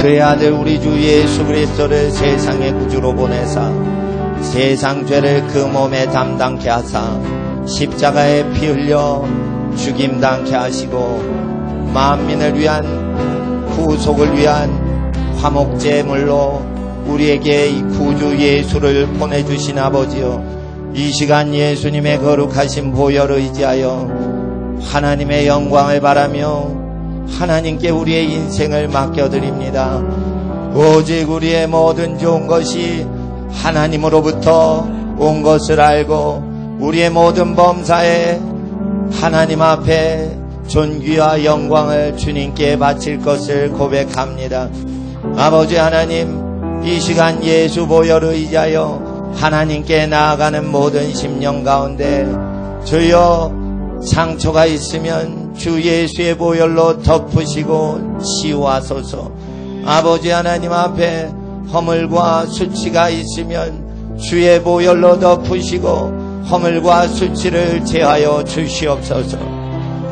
그의 아들 우리 주 예수 그리스도를 세상의 구주로 보내사 세상 죄를 그 몸에 담당케 하사 십자가에 피 흘려 죽임당케 하시고 만민을 위한 구속을 위한 화목제물로 우리에게 이 구주 예수를 보내주신 아버지여, 이 시간 예수님의 거룩하신 보혈을 의지하여 하나님의 영광을 바라며 하나님께 우리의 인생을 맡겨드립니다. 오직 우리의 모든 좋은 것이 하나님으로부터 온 것을 알고 우리의 모든 범사에 하나님 앞에 존귀와 영광을 주님께 바칠 것을 고백합니다. 아버지 하나님, 이 시간 예수 보혈을 의지하여 하나님께 나아가는 모든 심령 가운데 주여 상처가 있으면 주 예수의 보혈로 덮으시고 치유하소서. 아버지 하나님 앞에 허물과 수치가 있으면 주의 보혈로 덮으시고 허물과 수치를 제하여 주시옵소서.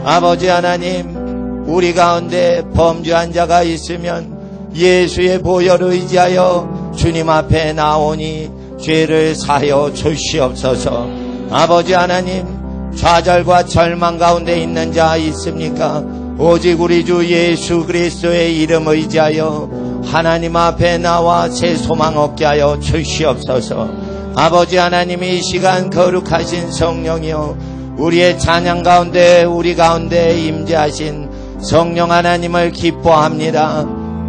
아버지 하나님, 우리 가운데 범죄한 자가 있으면 예수의 보혈을 의지하여 주님 앞에 나오니 죄를 사하여 주시옵소서. 아버지 하나님, 좌절과 절망 가운데 있는 자 있습니까? 오직 우리 주 예수 그리스도의 이름 의지하여 하나님 앞에 나와 새 소망 얻게 하여 주시옵소서. 아버지 하나님, 이 시간 거룩하신 성령이여, 우리의 찬양 가운데 우리 가운데 임재하신 성령 하나님을 기뻐합니다.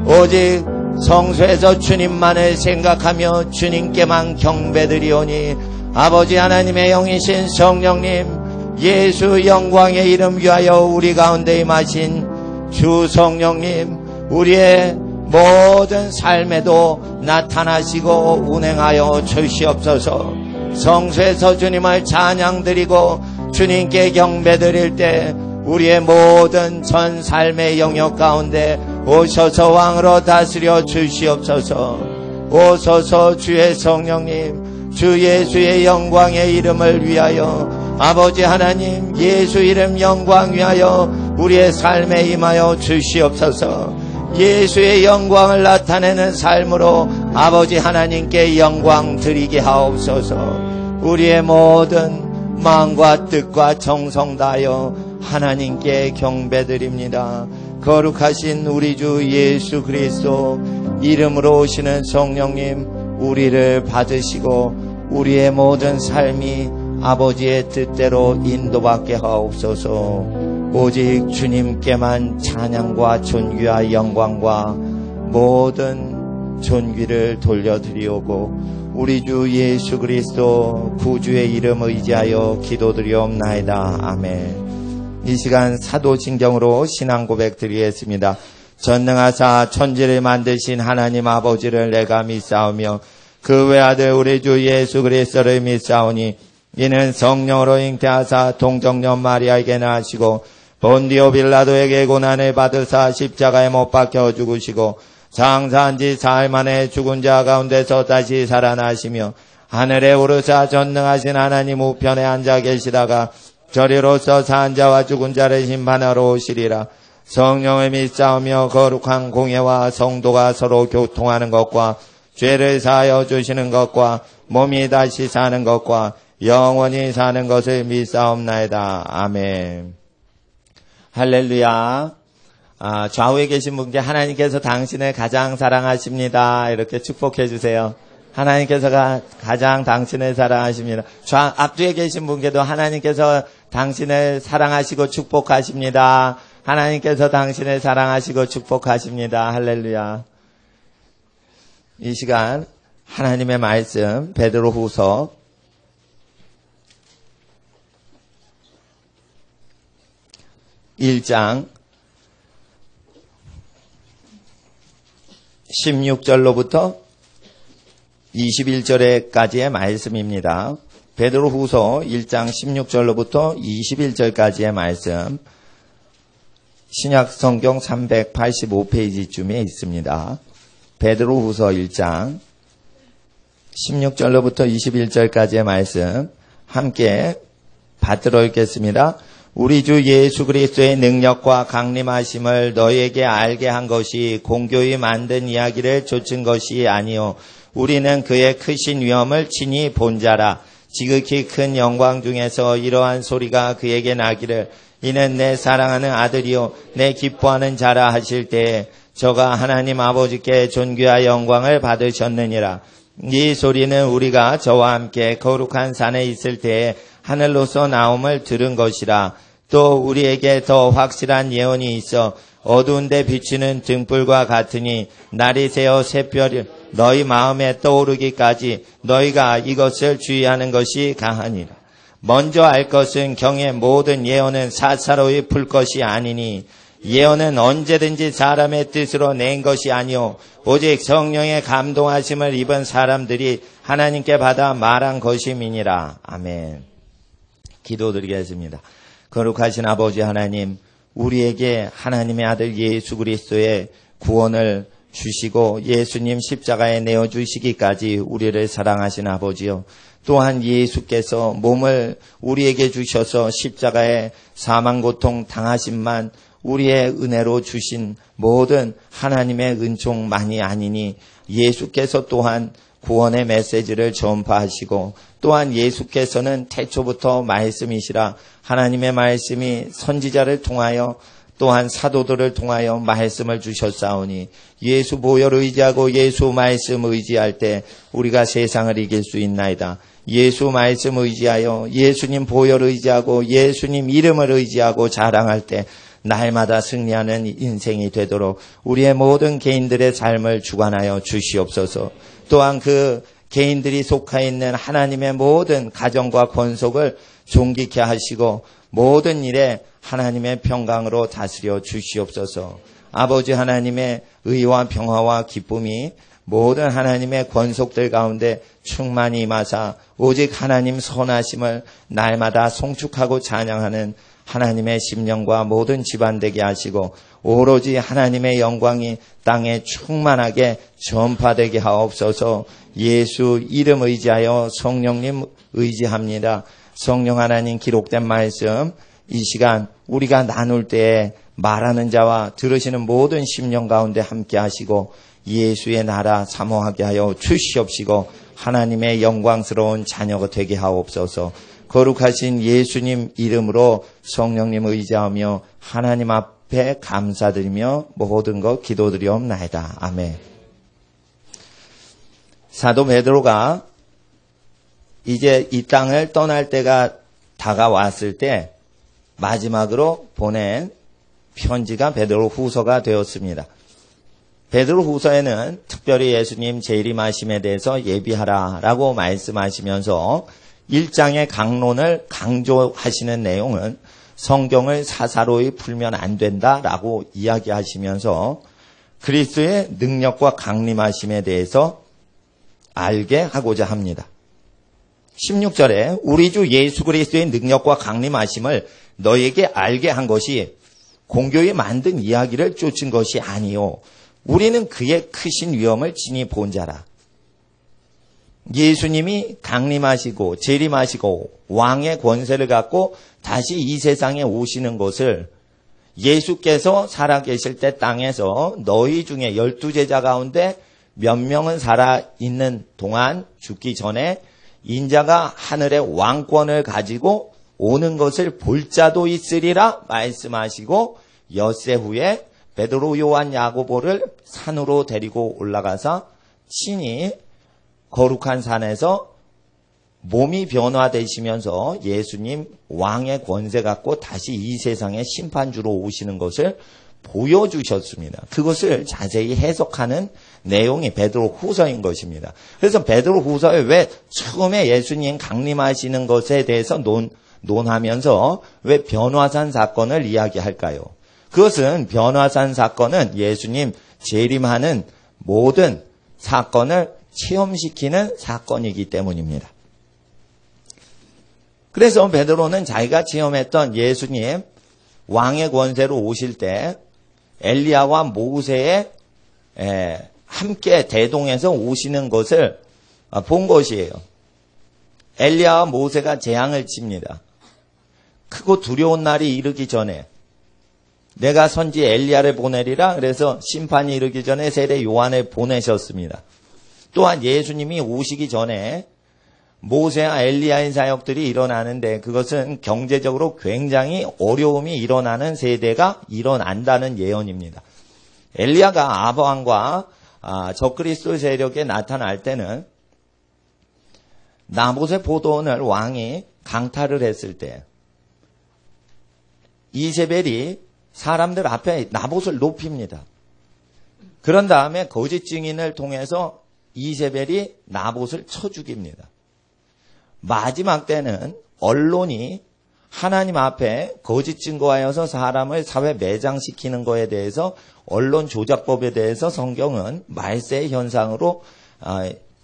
오직 성소에서 주님만을 생각하며 주님께만 경배드리오니 아버지 하나님의 영이신 성령님, 예수 영광의 이름 위하여 우리 가운데 임하신 주 성령님, 우리의 모든 삶에도 나타나시고 운행하여 주시옵소서. 성소에서 주님을 찬양드리고 주님께 경배드릴 때 우리의 모든 전 삶의 영역 가운데 오셔서 왕으로 다스려 주시옵소서. 오소서 주의 성령님, 주 예수의 영광의 이름을 위하여 아버지 하나님, 예수 이름 영광 위하여 우리의 삶에 임하여 주시옵소서. 예수의 영광을 나타내는 삶으로 아버지 하나님께 영광 드리게 하옵소서. 우리의 모든 마음과 뜻과 정성 다하여 하나님께 경배드립니다. 거룩하신 우리 주 예수 그리스도 이름으로 오시는 성령님, 우리를 받으시고 우리의 모든 삶이 아버지의 뜻대로 인도받게 하옵소서. 오직 주님께만 찬양과 존귀와 영광과 모든 존귀를 돌려드리오고 우리 주 예수 그리스도 구주의 이름 의지하여 기도드리옵나이다. 아멘. 이 시간 사도신경으로 신앙 고백 드리겠습니다. 전능하사 천지를 만드신 하나님 아버지를 내가 믿사오며 그 외아들 우리 주 예수 그리스도를 믿사오니 이는 성령으로 잉태하사 동정녀 마리아에게 나시고 본디오 빌라도에게 고난을 받으사 십자가에 못 박혀 죽으시고 장사한 지 사흘 만에 죽은 자 가운데서 다시 살아나시며 하늘에 오르사 전능하신 하나님 우편에 앉아 계시다가 저리로서 산 자와 죽은 자를 심판하러 오시리라. 성령을 믿사오며 거룩한 공예와 성도가 서로 교통하는 것과 죄를 사하여 주시는 것과 몸이 다시 사는 것과 영원히 사는 것을 믿사옵나이다. 아멘. 할렐루야. 좌우에 계신 분께 하나님께서 당신을 가장 사랑하십니다. 이렇게 축복해 주세요. 하나님께서 가장 당신을 사랑하십니다. 앞뒤에 계신 분께도 하나님께서 당신을 사랑하시고 축복하십니다. 하나님께서 당신을 사랑하시고 축복하십니다. 할렐루야. 이 시간 하나님의 말씀 베드로후서 1장 16절로부터 21절까지의 말씀입니다. 베드로후서 1장 16절로부터 21절까지의 말씀, 신약성경 385페이지쯤에 있습니다. 베드로후서 1장 16절로부터 21절까지의 말씀 함께 받들어 읽겠습니다. 우리 주 예수 그리스도의 능력과 강림하심을 너희에게 알게 한 것이 공교히 만든 이야기를 좇은 것이 아니요 우리는 그의 크신 위엄을 친히 본 자라. 지극히 큰 영광 중에서 이러한 소리가 그에게 나기를 이는 내 사랑하는 아들이요 내 기뻐하는 자라 하실 때에 저가 하나님 아버지께 존귀와 영광을 받으셨느니라. 이 소리는 우리가 저와 함께 거룩한 산에 있을 때에 하늘로서 나옴을 들은 것이라. 또 우리에게 더 확실한 예언이 있어 어두운 데 비추는 등불과 같으니 날이 새어 새별이 너희 마음에 떠오르기까지 너희가 이것을 주의하는 것이 가하니라. 먼저 알 것은 경의 모든 예언은 사사로이 풀 것이 아니니 예언은 언제든지 사람의 뜻으로 낸 것이 아니요 오직 성령의 감동하심을 입은 사람들이 하나님께 받아 말한 것임이니라. 아멘. 기도드리겠습니다. 거룩하신 아버지 하나님, 우리에게 하나님의 아들 예수 그리스도의 구원을 주시고 예수님 십자가에 내어주시기까지 우리를 사랑하신 아버지요. 또한 예수께서 몸을 우리에게 주셔서 십자가에 사망고통 당하심만 우리의 은혜로 주신 모든 하나님의 은총만이 아니니 예수께서 또한 구원의 메시지를 전파하시고 또한 예수께서는 태초부터 말씀이시라 하나님의 말씀이 선지자를 통하여 또한 사도들을 통하여 말씀을 주셨사오니 예수 보혈을 의지하고 예수 말씀 의지할 때 우리가 세상을 이길 수 있나이다. 예수 말씀 의지하여 예수님 보혈을 의지하고 예수님 이름을 의지하고 자랑할 때 날마다 승리하는 인생이 되도록 우리의 모든 개인들의 삶을 주관하여 주시옵소서. 또한 그 개인들이 속해 있는 하나님의 모든 가정과 권속을 존귀케 하시고 모든 일에 하나님의 평강으로 다스려 주시옵소서. 아버지 하나님의 의와 평화와 기쁨이 모든 하나님의 권속들 가운데 충만히 임하사 오직 하나님 선하심을 날마다 송축하고 찬양하는 하나님의 심령과 모든 집안 되게 하시고 오로지 하나님의 영광이 땅에 충만하게 전파되게 하옵소서. 예수 이름 의지하여 성령님 의지합니다. 성령 하나님 기록된 말씀 이 시간 우리가 나눌 때에 말하는 자와 들으시는 모든 심령 가운데 함께 하시고 예수의 나라 사모하게 하여 주시옵시고 하나님의 영광스러운 자녀가 되게 하옵소서. 거룩하신 예수님 이름으로 성령님 의지하며 하나님 앞에 감사드리며 모든 것 기도드리옵나이다. 아멘. 사도 베드로가 이제 이 땅을 떠날 때가 다가왔을 때 마지막으로 보낸 편지가 베드로 후서가 되었습니다. 베드로 후서에는 특별히 예수님 재림하심에 대해서 예비하라라고 말씀하시면서 1장의 강론을 강조하시는 내용은 성경을 사사로이 풀면 안 된다라고 이야기하시면서 그리스도의 능력과 강림하심에 대해서 알게 하고자 합니다. 16절에 우리 주 예수 그리스도의 능력과 강림하심을 너에게 알게 한 것이 공교히 만든 이야기를 쫓은 것이 아니요 우리는 그의 크신 위엄을 친히 본 자라. 예수님이 강림하시고 재림하시고 왕의 권세를 갖고 다시 이 세상에 오시는 것을 예수께서 살아계실 때 땅에서 너희 중에 12제자 가운데 몇 명은 살아있는 동안 죽기 전에 인자가 하늘의 왕권을 가지고 오는 것을 볼 자도 있으리라 말씀하시고 엿새 후에 베드로 요한 야고보를 산으로 데리고 올라가서 친히 거룩한 산에서 몸이 변화되시면서 예수님 왕의 권세 갖고 다시 이 세상에 심판주로 오시는 것을 보여주셨습니다. 그것을 자세히 해석하는 내용이 베드로 후서인 것입니다. 그래서 베드로 후서에 왜 처음에 예수님 강림하시는 것에 대해서 논하면서 왜 변화산 사건을 이야기할까요? 그것은 변화산 사건은 예수님 재림하는 모든 사건을 체험시키는 사건이기 때문입니다. 그래서 베드로는 자기가 체험했던 예수님 왕의 권세로 오실 때 엘리야와 모세의 함께 대동해서 오시는 것을 본 것이에요. 엘리야와 모세가 재앙을 칩니다. 크고 두려운 날이 이르기 전에 내가 선지 엘리야를 보내리라. 그래서 심판이 이르기 전에 세례 요한을 보내셨습니다. 또한 예수님이 오시기 전에 모세와 엘리야의 사역들이 일어나는데 그것은 경제적으로 굉장히 어려움이 일어나는 세대가 일어난다는 예언입니다. 엘리야가 아브왕과 적그리스도 세력에 나타날 때는 나봇의 포도원을 왕이 강탈을 했을 때 이세벨이 사람들 앞에 나봇을 높입니다. 그런 다음에 거짓 증인을 통해서 이세벨이 나봇을 쳐 죽입니다. 마지막 때는 언론이 하나님 앞에 거짓 증거하여서 사람을 사회 매장시키는 것에 대해서 언론 조작법에 대해서 성경은 말세의 현상으로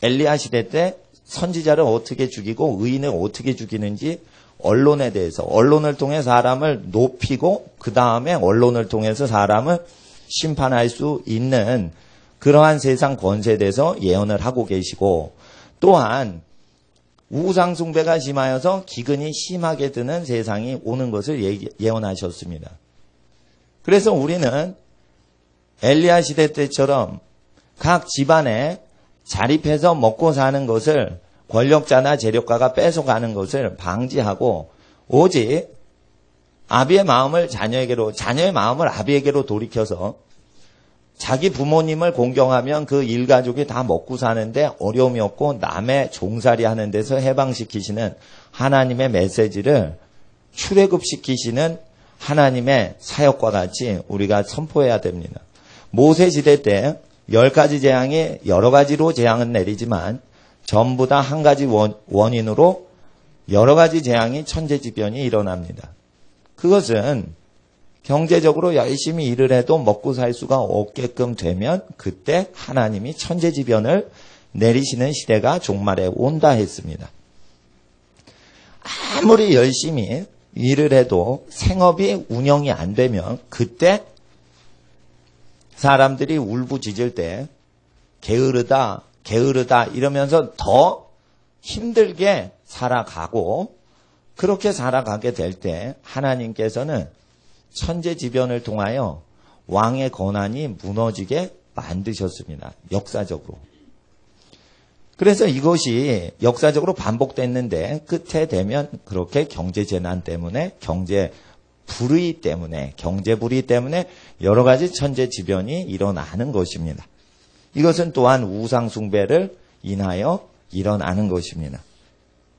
엘리야 시대 때 선지자를 어떻게 죽이고 의인을 어떻게 죽이는지 언론에 대해서 언론을 통해 사람을 높이고 그 다음에 언론을 통해서 사람을 심판할 수 있는 그러한 세상 권세에 대해서 예언을 하고 계시고 또한 우상 숭배가 심하여서 기근이 심하게 드는 세상이 오는 것을 예언하셨습니다. 그래서 우리는 엘리야 시대 때처럼 각 집안에 자립해서 먹고 사는 것을 권력자나 재력가가 뺏어가는 것을 방지하고 오직 아비의 마음을 자녀에게로 자녀의 마음을 아비에게로 돌이켜서 자기 부모님을 공경하면 그 일가족이 다 먹고 사는데 어려움이 없고 남의 종살이 하는 데서 해방시키시는 하나님의 메시지를 출애굽시키시는 하나님의 사역과 같이 우리가 선포해야 됩니다. 모세 시대 때 10가지 재앙이 여러 가지로 재앙은 내리지만 전부 다 한 가지 원인으로 여러 가지 재앙이 천재지변이 일어납니다. 그것은 경제적으로 열심히 일을 해도 먹고 살 수가 없게끔 되면 그때 하나님이 천재지변을 내리시는 시대가 종말에 온다 했습니다. 아무리 열심히 일을 해도 생업이 운영이 안 되면 그때 사람들이 울부짖을 때 게으르다 이러면서 더 힘들게 살아가고 그렇게 살아가게 될 때 하나님께서는 천재지변을 통하여 왕의 권한이 무너지게 만드셨습니다. 역사적으로. 그래서 이것이 역사적으로 반복됐는데 끝에 되면 그렇게 경제재난 때문에 경제불의 때문에 여러 가지 천재지변이 일어나는 것입니다. 이것은 또한 우상숭배를 인하여 일어나는 것입니다.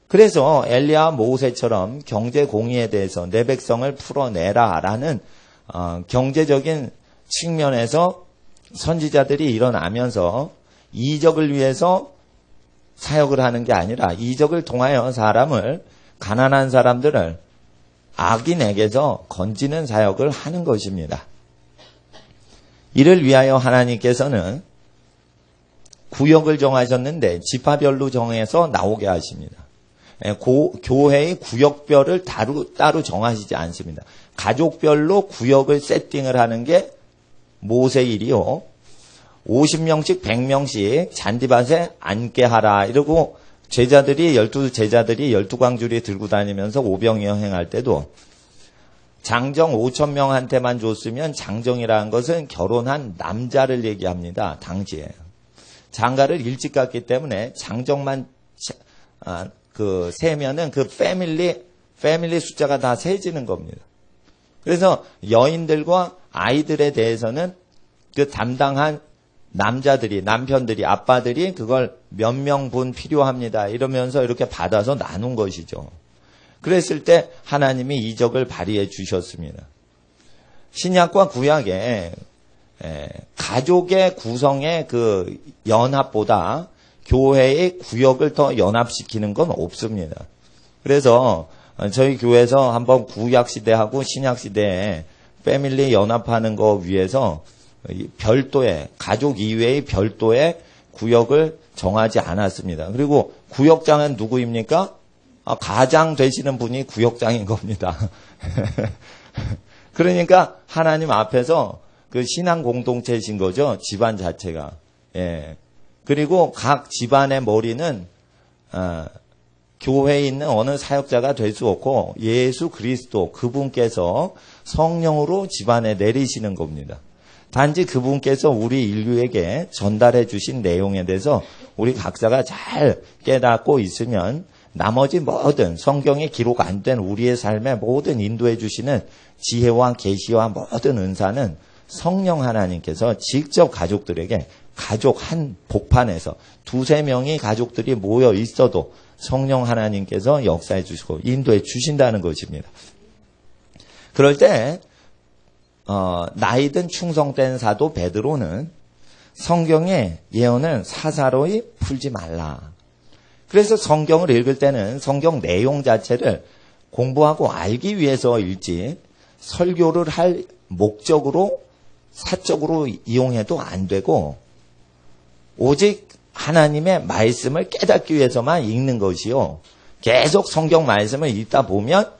그래서 엘리야와 모세처럼 경제공의에 대해서 내 백성을 풀어내라라는 경제적인 측면에서 선지자들이 일어나면서 이적을 위해서 사역을 하는 게 아니라 이적을 통하여 사람을 가난한 사람들을 악인에게서 건지는 사역을 하는 것입니다. 이를 위하여 하나님께서는 구역을 정하셨는데 지파별로 정해서 나오게 하십니다. 교회의 구역별을 따로 정하시지 않습니다. 가족별로 구역을 세팅을 하는 게 모세 일이요. 50명씩 100명씩 잔디밭에 앉게 하라 이러고 제자들이 12광주리 들고 다니면서 오병이 여행할 때도 장정 5,000명한테만 줬으면 장정이라는 것은 결혼한 남자를 얘기합니다. 당시에. 장가를 일찍 갔기 때문에 장정만 세면은 그 패밀리 숫자가 다 세지는 겁니다. 그래서 여인들과 아이들에 대해서는 그 담당한 남편들이, 아빠들이 그걸 몇 명분 필요합니다. 이러면서 이렇게 받아서 나눈 것이죠. 그랬을 때 하나님이 이적을 발휘해 주셨습니다. 신약과 구약에 가족의 구성의 그 연합보다 교회의 구역을 더 연합시키는 건 없습니다. 그래서 저희 교회에서 한번 구약 시대하고 신약 시대에 패밀리 연합하는 거 위해서 별도의 가족 이외의 별도의 구역을 정하지 않았습니다. 그리고 구역장은 누구입니까? 가장 되시는 분이 구역장인 겁니다. 그러니까 하나님 앞에서 그 신앙 공동체이신 거죠. 집안 자체가. 그리고 각 집안의 머리는 교회에 있는 어느 사역자가 될 수 없고 예수 그리스도 그분께서 성령으로 집안에 내리시는 겁니다. 단지 그분께서 우리 인류에게 전달해 주신 내용에 대해서 우리 각자가 잘 깨닫고 있으면 나머지 모든 성경에 기록 안 된 우리의 삶에 모든 인도해 주시는 지혜와 계시와 모든 은사는 성령 하나님께서 직접 가족들에게 가족 한 복판에서 두세 명의 가족들이 모여 있어도 성령 하나님께서 역사해 주시고 인도해 주신다는 것입니다. 그럴 때 나이든 충성된 사도 베드로는 성경의 예언을 사사로이 풀지 말라. 그래서 성경을 읽을 때는 성경 내용 자체를 공부하고 알기 위해서 읽지 설교를 할 목적으로 사적으로 이용해도 안 되고 오직 하나님의 말씀을 깨닫기 위해서만 읽는 것이요. 계속 성경 말씀을 읽다 보면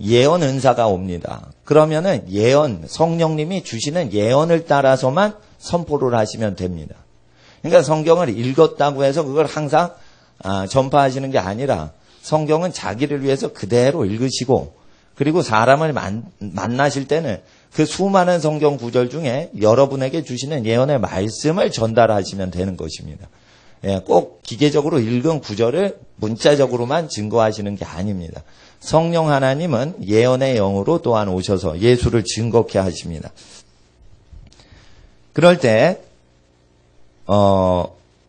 예언 은사가 옵니다. 그러면은 예언, 성령님이 주시는 예언을 따라서만 선포를 하시면 됩니다. 그러니까 성경을 읽었다고 해서 그걸 항상 전파하시는 게 아니라 성경은 자기를 위해서 그대로 읽으시고 그리고 사람을 만나실 때는 그 수많은 성경 구절 중에 여러분에게 주시는 예언의 말씀을 전달하시면 되는 것입니다. 꼭 기계적으로 읽은 구절을 문자적으로만 증거하시는 게 아닙니다. 성령 하나님은 예언의 영으로 또한 오셔서 예수를 증거케 하십니다. 그럴 때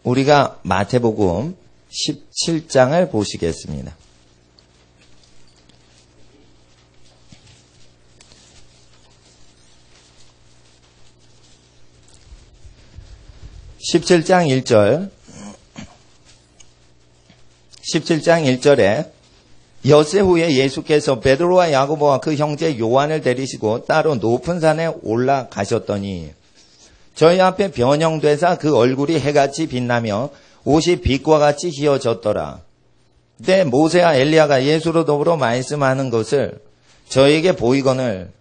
우리가 마태복음 17장을 보시겠습니다. 17장 1절 17장 1절에 엿새 후에 예수께서 베드로와 야고보와 그 형제 요한을 데리시고 따로 높은 산에 올라가셨더니 저희 앞에 변형되사 그 얼굴이 해같이 빛나며 옷이 빛과 같이 휘어졌더라. 그때 모세와 엘리야가 예수로 더불어 말씀하는 것을 저에게 보이거늘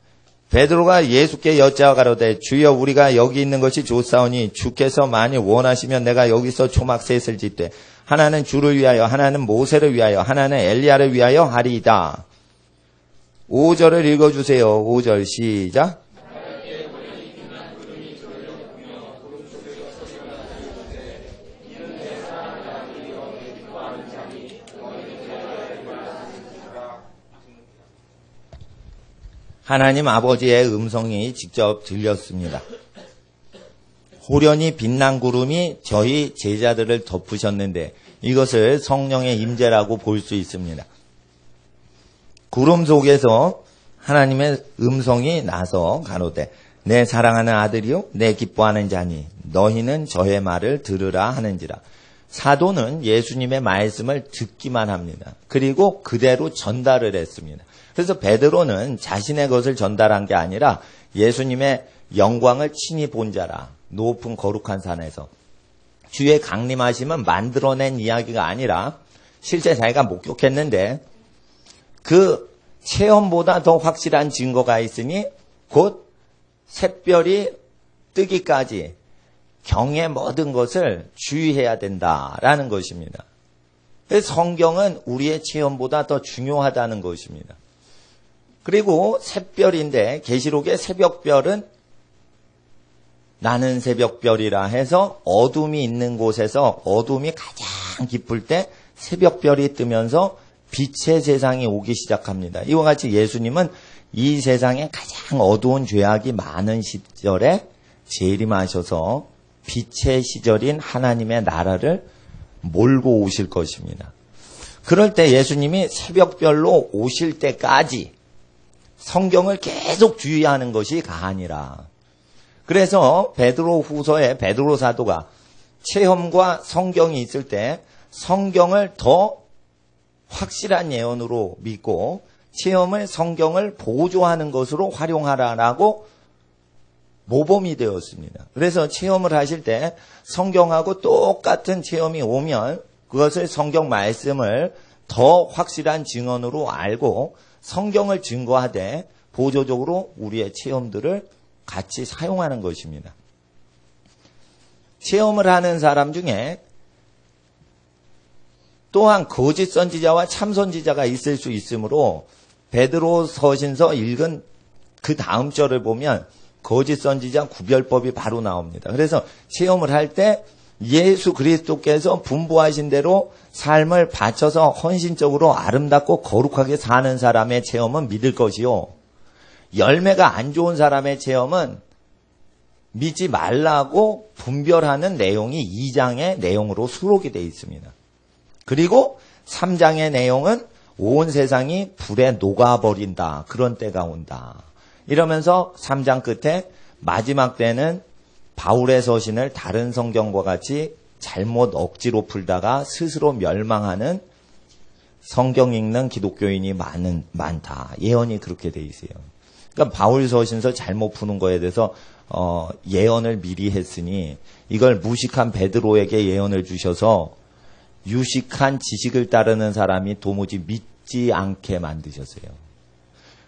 베드로가 예수께 여짜와 가로되 주여 우리가 여기 있는 것이 좋사오니 주께서 만일 원하시면 내가 여기서 초막 셋을 짓되 하나는 주를 위하여 하나는 모세를 위하여 하나는 엘리야를 위하여 하리이다. 5절을 읽어주세요. 5절 시작. 하나님 아버지의 음성이 직접 들렸습니다. 호련히 빛난 구름이 저희 제자들을 덮으셨는데 이것을 성령의 임재라고 볼 수 있습니다. 구름 속에서 하나님의 음성이 나서 가로되 내 사랑하는 아들이요 내 기뻐하는 자니 너희는 저의 말을 들으라 하는지라. 사도는 예수님의 말씀을 듣기만 합니다. 그리고 그대로 전달을 했습니다. 그래서 베드로는 자신의 것을 전달한 게 아니라 예수님의 영광을 친히 본 자라. 높은 거룩한 산에서 주의 강림하심은 만들어낸 이야기가 아니라 실제 자기가 목격했는데 그 체험보다 더 확실한 증거가 있으니 곧 샛별이 뜨기까지 경의 모든 것을 주의해야 된다라는 것입니다. 그래서 성경은 우리의 체험보다 더 중요하다는 것입니다. 그리고 샛별인데 계시록의 새벽별은 나는 새벽별이라 해서 어둠이 있는 곳에서 어둠이 가장 깊을 때 새벽별이 뜨면서 빛의 세상이 오기 시작합니다. 이와 같이 예수님은 이 세상에 가장 어두운 죄악이 많은 시절에 재림하셔서 빛의 시절인 하나님의 나라를 몰고 오실 것입니다. 그럴 때 예수님이 새벽별로 오실 때까지 성경을 계속 주의하는 것이 가하니라. 그래서 베드로 후서에 베드로 사도가 체험과 성경이 있을 때 성경을 더 확실한 예언으로 믿고 체험을 성경을 보조하는 것으로 활용하라라고 모범이 되었습니다. 그래서 체험을 하실 때 성경하고 똑같은 체험이 오면 그것을 성경 말씀을 더 확실한 증언으로 알고 성경을 증거하되 보조적으로 우리의 체험들을 같이 사용하는 것입니다. 체험을 하는 사람 중에 또한 거짓 선지자와 참 선지자가 있을 수 있으므로 베드로 서신서 읽은 그 다음 절을 보면 거짓 선지자 구별법이 바로 나옵니다. 그래서 체험을 할 때 예수 그리스도께서 분부하신 대로 삶을 바쳐서 헌신적으로 아름답고 거룩하게 사는 사람의 체험은 믿을 것이요. 열매가 안 좋은 사람의 체험은 믿지 말라고 분별하는 내용이 2장의 내용으로 수록이 되어 있습니다. 그리고 3장의 내용은 온 세상이 불에 녹아버린다. 그런 때가 온다. 이러면서 3장 끝에 마지막 때는 바울의 서신을 다른 성경과 같이 잘못 억지로 풀다가 스스로 멸망하는 성경 읽는 기독교인이 많다. 예언이 그렇게 돼 있어요. 그러니까 바울 서신서 잘못 푸는 거에 대해서 예언을 미리 했으니 이걸 무식한 베드로에게 예언을 주셔서 유식한 지식을 따르는 사람이 도무지 믿지 않게 만드셨어요.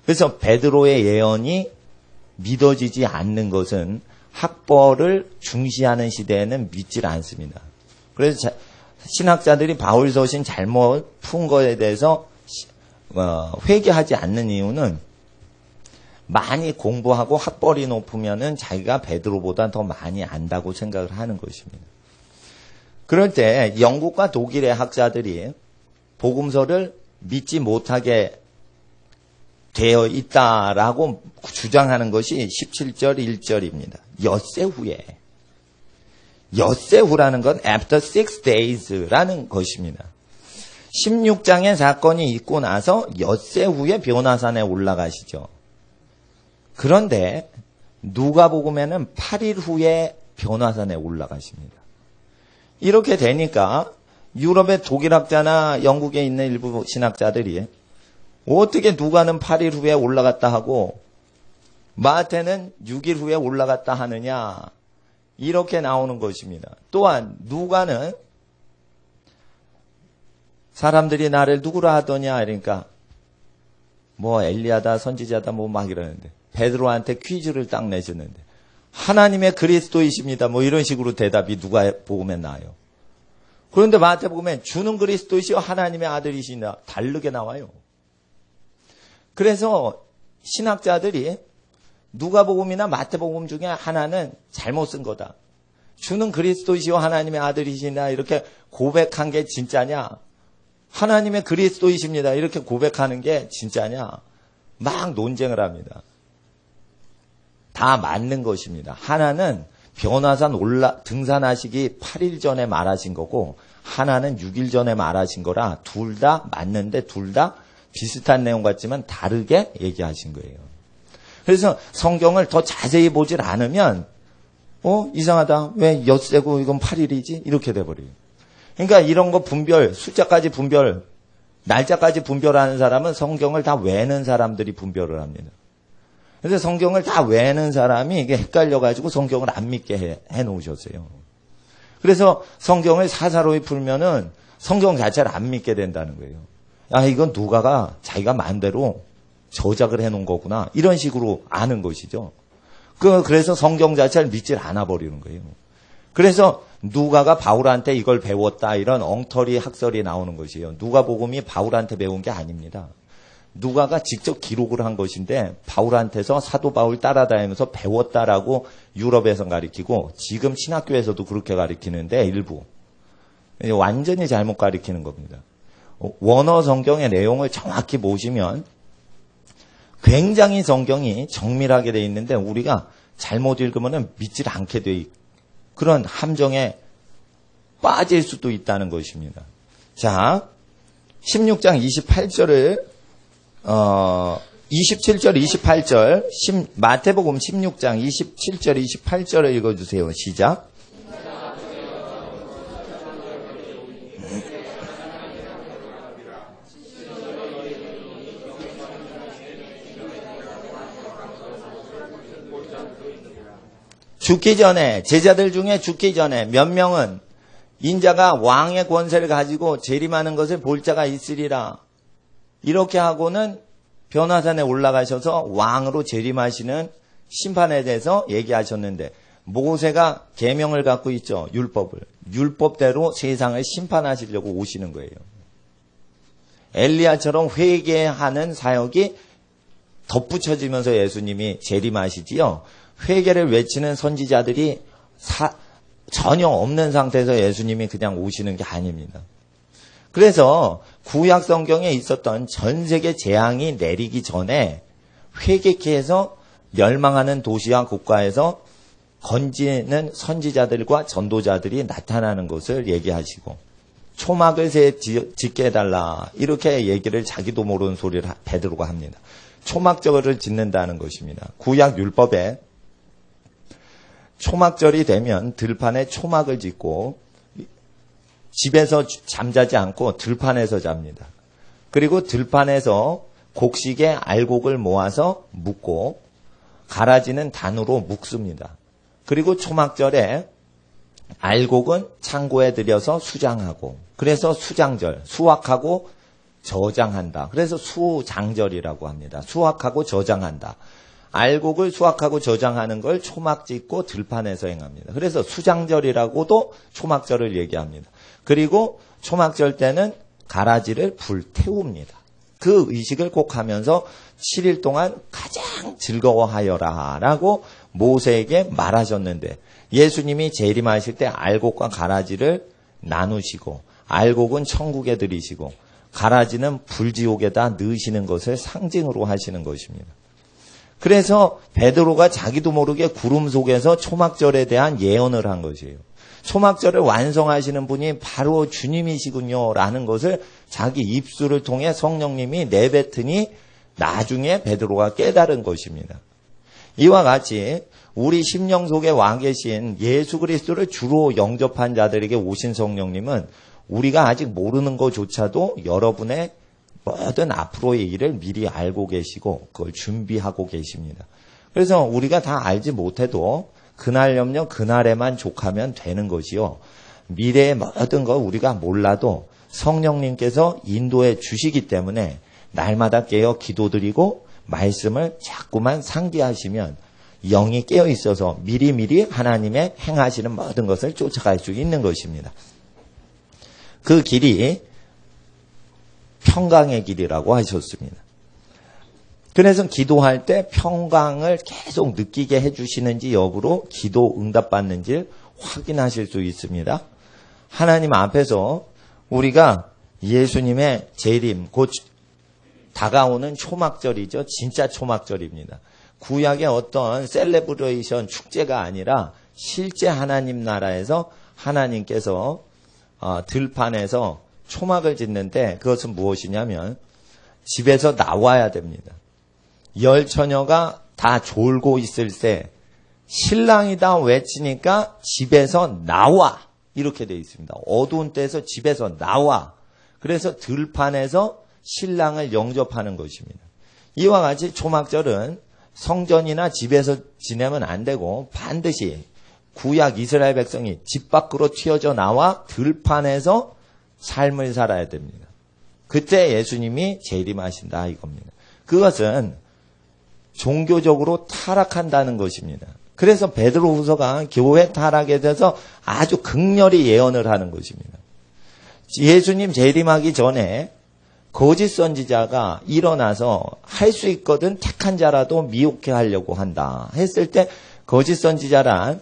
그래서 베드로의 예언이 믿어지지 않는 것은 학벌을 중시하는 시대에는 믿질 않습니다. 그래서 신학자들이 바울 서신 잘못 푼 거에 대해서 회개하지 않는 이유는 많이 공부하고 학벌이 높으면은 자기가 베드로보다 더 많이 안다고 생각을 하는 것입니다. 그럴 때 영국과 독일의 학자들이 복음서를 믿지 못하게 되어 있다라고 주장하는 것이 17절 1절입니다. 엿새 후라는 건 after 6 days라는 것입니다. 16장의 사건이 있고 나서 엿새 후에 변화산에 올라가시죠. 그런데 누가복음에는 8일 후에 변화산에 올라가십니다. 이렇게 되니까 유럽의 독일학자나 영국에 있는 일부 신학자들이 어떻게 누가는 8일 후에 올라갔다 하고 마태는 6일 후에 올라갔다 하느냐, 이렇게 나오는 것입니다. 또한 누가는 사람들이 나를 누구라 하더냐, 그러니까 뭐 엘리야다 선지자다 뭐 막 이러는데 베드로한테 퀴즈를 딱 내줬는데 하나님의 그리스도이십니다 뭐 이런 식으로 대답이 누가복음에 나와요. 그런데 마태복음에 주는 그리스도이시여 하나님의 아들이시나 다르게 나와요. 그래서 신학자들이 누가복음이나 마태복음 중에 하나는 잘못 쓴 거다. 주는 그리스도이시여 하나님의 아들이시나 이렇게 고백한 게 진짜냐, 하나님의 그리스도이십니다 이렇게 고백하는 게 진짜냐, 막 논쟁을 합니다. 다 맞는 것입니다. 하나는 변화산 등산하시기 8일 전에 말하신 거고 하나는 6일 전에 말하신 거라 둘 다 맞는데 둘 다 비슷한 내용 같지만 다르게 얘기하신 거예요. 그래서 성경을 더 자세히 보질 않으면 이상하다. 왜 엿새고 이건 8일이지? 이렇게 돼버려요. 그러니까 이런 거 분별, 숫자까지 분별, 날짜까지 분별하는 사람은 성경을 다 외는 사람들이 분별을 합니다. 그래서 성경을 다 외는 사람이 이게 헷갈려가지고 성경을 안 믿게 해놓으셨어요. 그래서 성경을 사사로이 풀면은 성경 자체를 안 믿게 된다는 거예요. 아, 이건 누가가 자기가 마음대로 저작을 해놓은 거구나. 이런 식으로 아는 것이죠. 그래서 성경 자체를 믿질 않아 버리는 거예요. 그래서 누가가 바울한테 이걸 배웠다. 이런 엉터리 학설이 나오는 것이에요. 누가복음이 바울한테 배운 게 아닙니다. 누가가 직접 기록을 한 것인데 바울한테서 사도 바울 따라다니면서 배웠다라고 유럽에서 가르치고 지금 신학교에서도 그렇게 가르치는데 일부 완전히 잘못 가르치는 겁니다. 원어 성경의 내용을 정확히 보시면 굉장히 성경이 정밀하게 돼 있는데 우리가 잘못 읽으면 믿질 않게 돼 있고 그런 함정에 빠질 수도 있다는 것입니다. 자, 16장 28절을 27절 28절 마태복음 16장 27절 28절을 읽어주세요. 시작. 죽기 전에, 제자들 중에 죽기 전에 몇 명은 인자가 왕의 권세를 가지고 재림하는 것을 볼 자가 있으리라. 이렇게 하고는 변화산에 올라가셔서 왕으로 재림하시는 심판에 대해서 얘기하셨는데 모세가 계명을 갖고 있죠. 율법을. 율법대로 세상을 심판하시려고 오시는 거예요. 엘리야처럼 회개하는 사역이 덧붙여지면서 예수님이 재림하시지요. 회개를 외치는 선지자들이 전혀 없는 상태에서 예수님이 그냥 오시는 게 아닙니다. 그래서 구약 성경에 있었던 전 세계 재앙이 내리기 전에 회개케 해서 멸망하는 도시와 국가에서 건지는 선지자들과 전도자들이 나타나는 것을 얘기하시고 초막을 짓게 해달라 이렇게 얘기를 자기도 모르는 소리를 베드로가 합니다. 초막절을 짓는다는 것입니다. 구약 율법에 초막절이 되면 들판에 초막을 짓고 집에서 잠자지 않고 들판에서 잡니다. 그리고 들판에서 곡식에 알곡을 모아서 묶고 가라지는 단으로 묶습니다. 그리고 초막절에 알곡은 창고에 들여서 수장하고 그래서 수장절, 수확하고 저장한다. 그래서 수장절이라고 합니다. 수확하고 저장한다. 알곡을 수확하고 저장하는 걸 초막 짓고 들판에서 행합니다. 그래서 수장절이라고도 초막절을 얘기합니다. 그리고 초막절 때는 가라지를 불태웁니다. 그 의식을 꼭 하면서 7일 동안 가장 즐거워하여라 라고 모세에게 말하셨는데 예수님이 재림하실 때 알곡과 가라지를 나누시고 알곡은 천국에 들이시고 가라지는 불지옥에다 넣으시는 것을 상징으로 하시는 것입니다. 그래서 베드로가 자기도 모르게 구름 속에서 초막절에 대한 예언을 한 것이에요. 초막절을 완성하시는 분이 바로 주님이시군요 라는 것을 자기 입술을 통해 성령님이 내뱉으니 나중에 베드로가 깨달은 것입니다. 이와 같이 우리 심령 속에 와 계신 예수 그리스도를 주로 영접한 자들에게 오신 성령님은 우리가 아직 모르는 것조차도 여러분의 모든 앞으로의 일을 미리 알고 계시고 그걸 준비하고 계십니다. 그래서 우리가 다 알지 못해도 그날 염려 그날에만 족하면 되는 것이요. 미래의 모든 거 우리가 몰라도 성령님께서 인도해 주시기 때문에 날마다 깨어 기도드리고 말씀을 자꾸만 상기하시면 영이 깨어 있어서 미리미리 하나님의 행하시는 모든 것을 쫓아갈 수 있는 것입니다. 그 길이 평강의 길이라고 하셨습니다. 그래서 기도할 때 평강을 계속 느끼게 해주시는지 여부로 기도 응답받는지 확인하실 수 있습니다. 하나님 앞에서 우리가 예수님의 재림, 곧 다가오는 초막절이죠. 진짜 초막절입니다. 구약의 어떤 셀레브레이션 축제가 아니라 실제 하나님 나라에서 하나님께서 들판에서 초막을 짓는데 그것은 무엇이냐면 집에서 나와야 됩니다. 열 처녀가 다 졸고 있을 때 신랑이다 외치니까 집에서 나와 이렇게 되어 있습니다. 어두운 때에서 집에서 나와. 그래서 들판에서 신랑을 영접하는 것입니다. 이와 같이 초막절은 성전이나 집에서 지내면 안 되고 반드시 구약 이스라엘 백성이 집 밖으로 튀어져 나와 들판에서 삶을 살아야 됩니다. 그때 예수님이 재림하신다 이겁니다. 그것은 종교적으로 타락한다는 것입니다. 그래서 베드로후서가 교회 타락에 대해서 아주 극렬히 예언을 하는 것입니다. 예수님 재림하기 전에 거짓 선지자가 일어나서 할 수 있거든 택한 자라도 미혹해 하려고 한다 했을 때 거짓 선지자란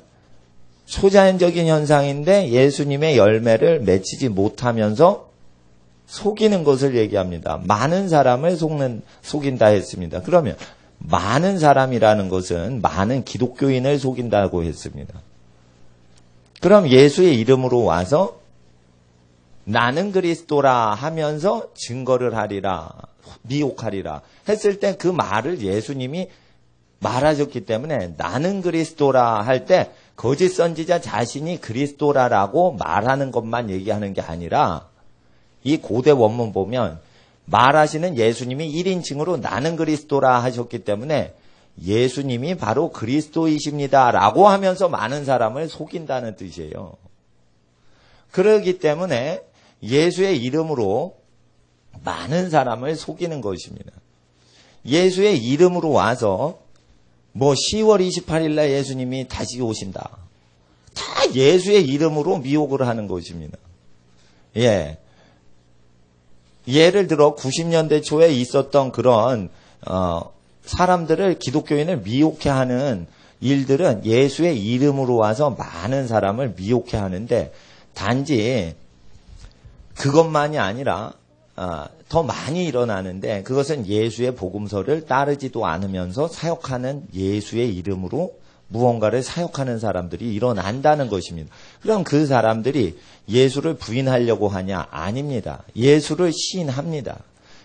초자연적인 현상인데 예수님의 열매를 맺히지 못하면서 속이는 것을 얘기합니다. 많은 사람을 속인다 했습니다. 그러면 많은 사람이라는 것은 많은 기독교인을 속인다고 했습니다. 그럼 예수의 이름으로 와서 나는 그리스도라 하면서 증거를 하리라, 미혹하리라 했을 때 그 말을 예수님이 말하셨기 때문에 나는 그리스도라 할 때 거짓 선지자 자신이 그리스도라라고 말하는 것만 얘기하는 게 아니라 이 고대 원문 보면 말하시는 예수님이 1인칭으로 나는 그리스도라 하셨기 때문에 예수님이 바로 그리스도이십니다라고 하면서 많은 사람을 속인다는 뜻이에요. 그렇기 때문에 예수의 이름으로 많은 사람을 속이는 것입니다. 예수의 이름으로 와서 10월 28일 날 예수님이 다시 오신다. 다 예수의 이름으로 미혹을 하는 것입니다. 예. 예를 들어 90년대 초에 있었던 그런 사람들을 기독교인을 미혹해하는 일들은 예수의 이름으로 와서 많은 사람을 미혹해하는데 단지 그것만이 아니라 더 많이 일어나는데 그것은 예수의 복음서를 따르지도 않으면서 사역하는 예수의 이름으로 무언가를 사역하는 사람들이 일어난다는 것입니다. 그럼 그 사람들이 예수를 부인하려고 하냐? 아닙니다. 예수를 시인합니다.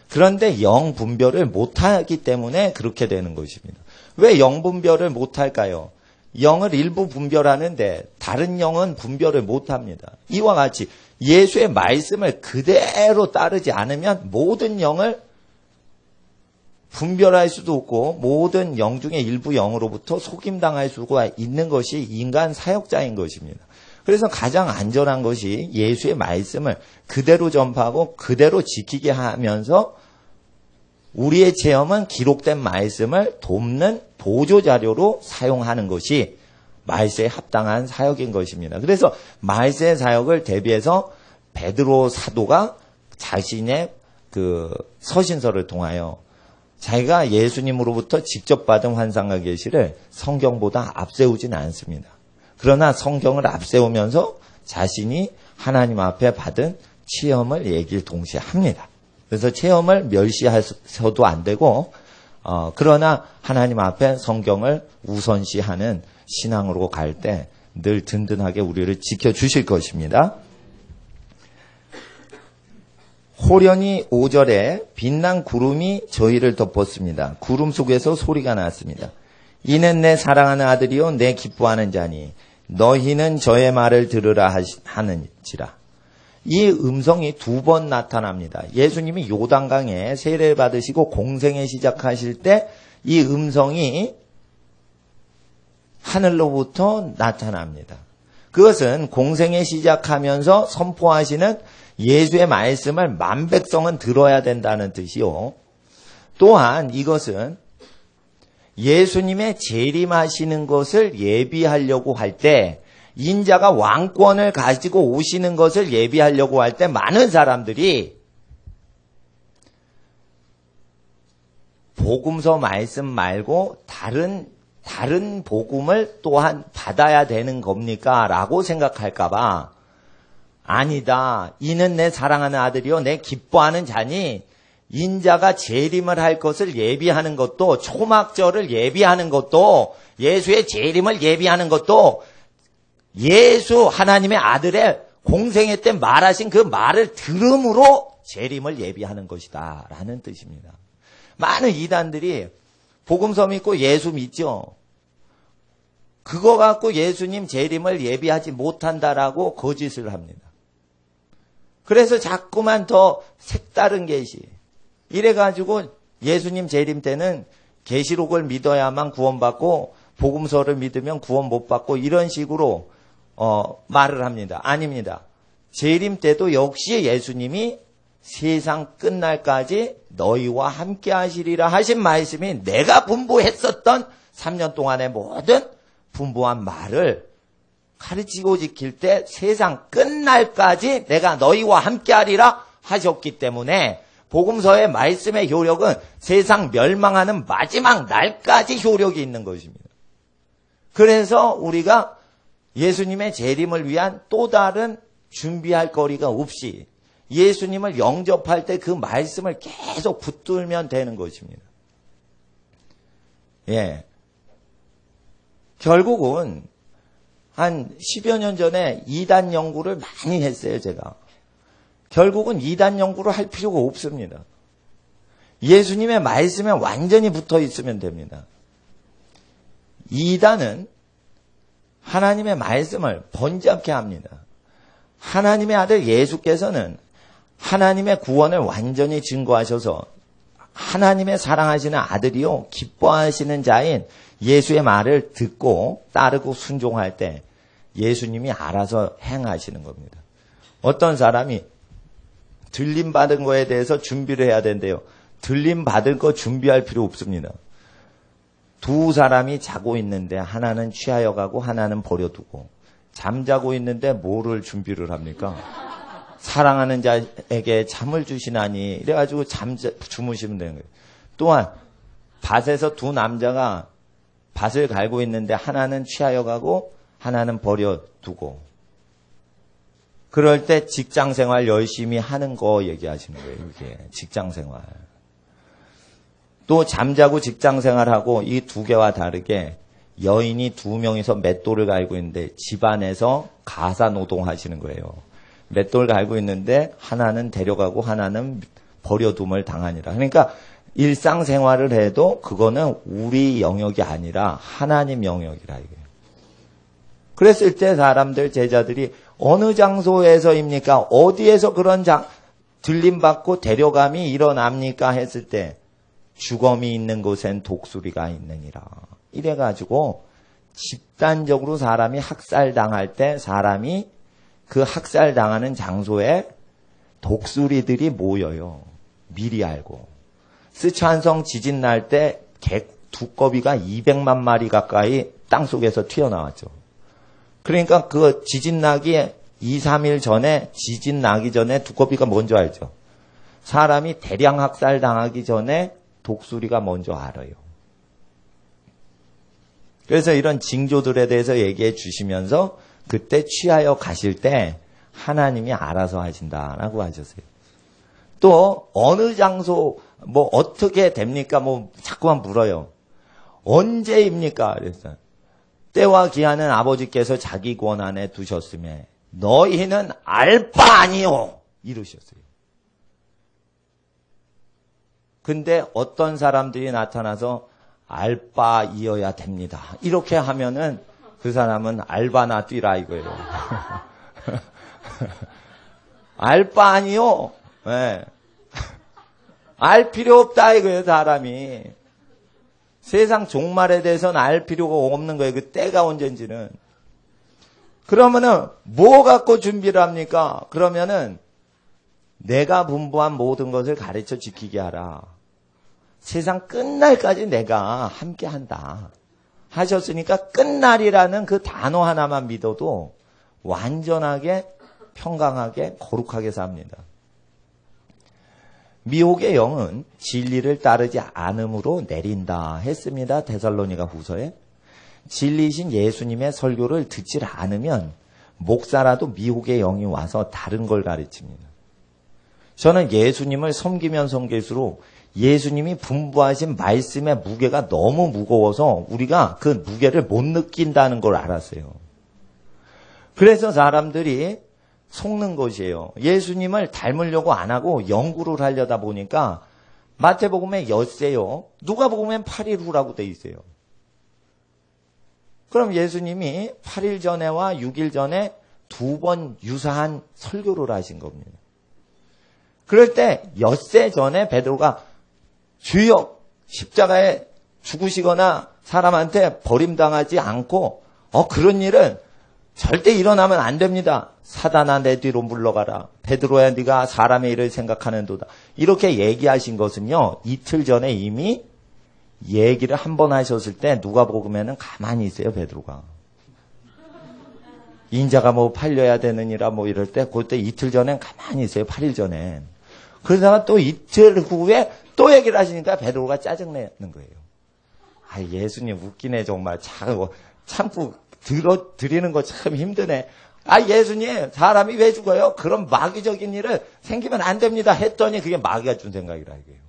그런데 영 분별을 못하기 때문에 그렇게 되는 것입니다. 왜 영 분별을 못할까요? 영을 일부 분별하는데 다른 영은 분별을 못합니다. 이와 같이 예수의 말씀을 그대로 따르지 않으면 모든 영을 분별할 수도 없고 모든 영 중에 일부 영으로부터 속임당할 수가 있는 것이 인간 사역자인 것입니다. 그래서 가장 안전한 것이 예수의 말씀을 그대로 전파하고 그대로 지키게 하면서 우리의 체험은 기록된 말씀을 돕는 보조자료로 사용하는 것이 말세에 합당한 사역인 것입니다. 그래서 말세의 사역을 대비해서 베드로 사도가 자신의 그 서신서를 통하여 자기가 예수님으로부터 직접 받은 환상과 계시를 성경보다 앞세우지는 않습니다. 그러나 성경을 앞세우면서 자신이 하나님 앞에 받은 체험을 얘기를 동시에 합니다. 그래서 체험을 멸시해서도 안 되고 그러나 하나님 앞에 성경을 우선시하는 신앙으로 갈 때 늘 든든하게 우리를 지켜주실 것입니다. 호련히 5절에 빛난 구름이 저희를 덮었습니다. 구름 속에서 소리가 났습니다. 이는 내 사랑하는 아들이요 내 기뻐하는 자니 너희는 저의 말을 들으라 하는지라. 이 음성이 2번 나타납니다. 예수님이 요단강에 세례를 받으시고 공생에 시작하실 때 이 음성이 하늘로부터 나타납니다. 그것은 공생에 시작하면서 선포하시는 예수의 말씀을 만백성은 들어야 된다는 뜻이요. 또한 이것은 예수님의 재림하시는 것을 예비하려고 할 때 인자가 왕권을 가지고 오시는 것을 예비하려고 할 때 많은 사람들이 복음서 말씀 말고 다른 복음을 또한 받아야 되는 겁니까? 라고 생각할까 봐 아니다. 이는 내 사랑하는 아들이요 내 기뻐하는 자니 인자가 재림을 할 것을 예비하는 것도 초막절을 예비하는 것도 예수의 재림을 예비하는 것도 예수 하나님의 아들의 공생애 때 말하신 그 말을 들음으로 재림을 예비하는 것이다 라는 뜻입니다. 많은 이단들이 복음서 믿고 예수 믿죠. 그거 갖고 예수님 재림을 예비하지 못한다라고 거짓을 합니다. 그래서 자꾸만 더 색다른 계시. 이래가지고 예수님 재림 때는 계시록을 믿어야만 구원받고 복음서를 믿으면 구원 못 받고 이런 식으로 말을 합니다. 아닙니다. 재림 때도 역시 예수님이 세상 끝날까지 너희와 함께 하시리라 하신 말씀이 내가 분부했었던 3년 동안의 모든 분부한 말을 가르치고 지킬 때 세상 끝날까지 내가 너희와 함께 하리라 하셨기 때문에 복음서의 말씀의 효력은 세상 멸망하는 마지막 날까지 효력이 있는 것입니다. 그래서 우리가 예수님의 재림을 위한 또 다른 준비할 거리가 없이 예수님을 영접할 때 그 말씀을 계속 붙들면 되는 것입니다. 예. 결국은 한 10여 년 전에 이단 연구를 많이 했어요, 제가. 결국은 이단 연구를 할 필요가 없습니다. 예수님의 말씀에 완전히 붙어 있으면 됩니다. 이단은 하나님의 말씀을 번잡게 합니다. 하나님의 아들 예수께서는 하나님의 구원을 완전히 증거하셔서 하나님의 사랑하시는 아들이요 기뻐하시는 자인 예수의 말을 듣고 따르고 순종할 때 예수님이 알아서 행하시는 겁니다. 어떤 사람이 들림 받은 거에 대해서 준비를 해야 된대요. 들림 받을 거 준비할 필요 없습니다. 두 사람이 자고 있는데 하나는 취하여 가고 하나는 버려두고 잠자고 있는데 뭐를 준비를 합니까? 사랑하는 자에게 잠을 주시나니 이래가지고 주무시면 되는 거예요. 또한 밭에서 두 남자가 밭을 갈고 있는데 하나는 취하여 가고 하나는 버려두고 그럴 때 직장생활 열심히 하는 거 얘기하시는 거예요. 이게 직장생활. 또 잠자고 직장생활하고 이 두 개와 다르게 여인이 두 명이서 맷돌을 갈고 있는데 집안에서 가사노동하시는 거예요. 맷돌 갈고 있는데 하나는 데려가고 하나는 버려둠을 당하니라. 그러니까 일상생활을 해도 그거는 우리 영역이 아니라 하나님 영역이라 이거예요. 그랬을 때 사람들 제자들이 어느 장소에서입니까? 어디에서 그런 들림받고 데려감이 일어납니까? 했을 때 주검이 있는 곳엔 독수리가 있느니라. 이래가지고 집단적으로 사람이 학살당할 때 사람이 그 학살당하는 장소에 독수리들이 모여요. 미리 알고. 스촨성 지진 날 때 두꺼비가 200만 마리 가까이 땅속에서 튀어나왔죠. 그러니까 그 지진 나기 2, 3일 전에 지진 나기 전에 두꺼비가 뭔지 알죠. 사람이 대량 학살 당하기 전에 독수리가 먼저 알아요. 그래서 이런 징조들에 대해서 얘기해 주시면서 그때 취하여 가실 때 하나님이 알아서 하신다라고 하셨어요. 또 어느 장소 뭐 어떻게 됩니까? 뭐 자꾸만 물어요. 언제입니까? 그랬어요. 때와 기한은 아버지께서 자기 권 안에 두셨으며 너희는 알 바 아니요 이러셨어요. 근데 어떤 사람들이 나타나서 알 바이어야 됩니다. 이렇게 하면은 그 사람은 알바나 뛰라 이거예요. 알 바 아니요. 네. 알 필요 없다 이거예요. 사람이. 세상 종말에 대해서는 알 필요가 없는 거예요. 그 때가 언젠지는. 그러면은 뭐 갖고 준비를 합니까? 그러면은 내가 분부한 모든 것을 가르쳐 지키게 하라. 세상 끝날까지 내가 함께 한다. 하셨으니까 끝날이라는 그 단어 하나만 믿어도 완전하게 평강하게 거룩하게 삽니다. 미혹의 영은 진리를 따르지 않음으로 내린다 했습니다. 데살로니가 후서에. 진리이신 예수님의 설교를 듣지 않으면 목사라도 미혹의 영이 와서 다른 걸 가르칩니다. 저는 예수님을 섬기면 섬길수록 예수님이 분부하신 말씀의 무게가 너무 무거워서 우리가 그 무게를 못 느낀다는 걸 알았어요. 그래서 사람들이 속는 것이에요. 예수님을 닮으려고 안 하고 연구를 하려다 보니까 마태복음에 엿새요. 누가복음엔 8일 후라고 돼 있어요. 그럼 예수님이 8일 전에와 6일 전에 두 번 유사한 설교를 하신 겁니다. 그럴 때 엿새 전에 베드로가 주여 십자가에 죽으시거나 사람한테 버림당하지 않고 그런 일은 절대 일어나면 안 됩니다. 사단아 내 뒤로 물러가라. 베드로야 네가 사람의 일을 생각하는도다. 이렇게 얘기하신 것은요. 이틀 전에 이미 얘기를 한 번 하셨을 때 누가복음에는 가만히 있어요. 베드로가. 인자가 뭐 팔려야 되느니라 뭐 이럴 때 그때 이틀 전엔 가만히 있어요. 8일 전엔. 그러다가 또 이틀 후에 또 얘기를 하시니까 베드로가 짜증내는 거예요. 아 예수님 웃기네 정말. 참고 드리는 거 참 힘드네. 아 예수님 사람이 왜 죽어요? 그런 마귀적인 일을 생기면 안 됩니다 했더니 그게 마귀가 준 생각이라 이거예요.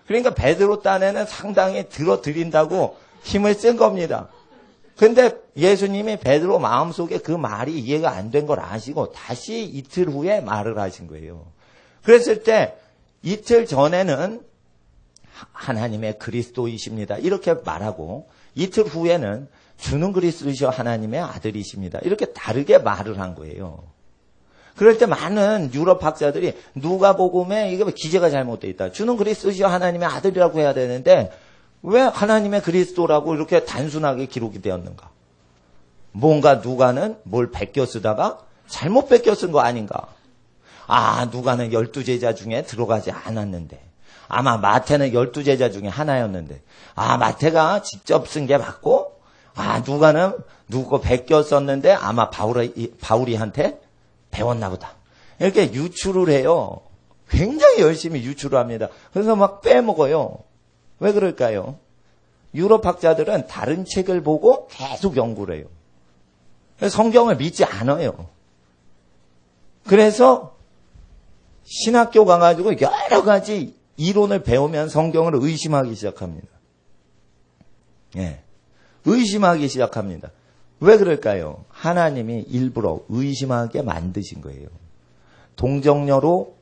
그러니까 베드로 딴에는 상당히 드린다고 힘을 쓴 겁니다. 근데 예수님이 베드로 마음속에 그 말이 이해가 안 된 걸 아시고 다시 이틀 후에 말을 하신 거예요. 그랬을 때 이틀 전에는 하나님의 그리스도이십니다 이렇게 말하고 이틀 후에는 주는 그리스도이시여 하나님의 아들이십니다. 이렇게 다르게 말을 한 거예요. 그럴 때 많은 유럽 학자들이 누가복음에 이게 기재가 잘못되어 있다. 주는 그리스도시여 하나님의 아들이라고 해야 되는데 왜 하나님의 그리스도라고 이렇게 단순하게 기록이 되었는가? 뭔가 누가는 뭘 베껴 쓰다가 잘못 베껴 쓴 거 아닌가? 아 누가는 12제자 중에 들어가지 않았는데 아마 마태는 12제자 중에 하나였는데 아 마태가 직접 쓴 게 맞고 아 누가는 누구 거 베껴 썼는데 아마 바울이한테 배웠나 보다. 이렇게 유출을 해요. 굉장히 열심히 유출을 합니다. 그래서 막 빼먹어요. 왜 그럴까요? 유럽 학자들은 다른 책을 보고 계속 연구를 해요. 성경을 믿지 않아요. 그래서 신학교 가가지고 여러 가지 이론을 배우면 성경을 의심하기 시작합니다. 예, 의심하기 시작합니다. 왜 그럴까요? 하나님이 일부러 의심하게 만드신 거예요. 동정녀로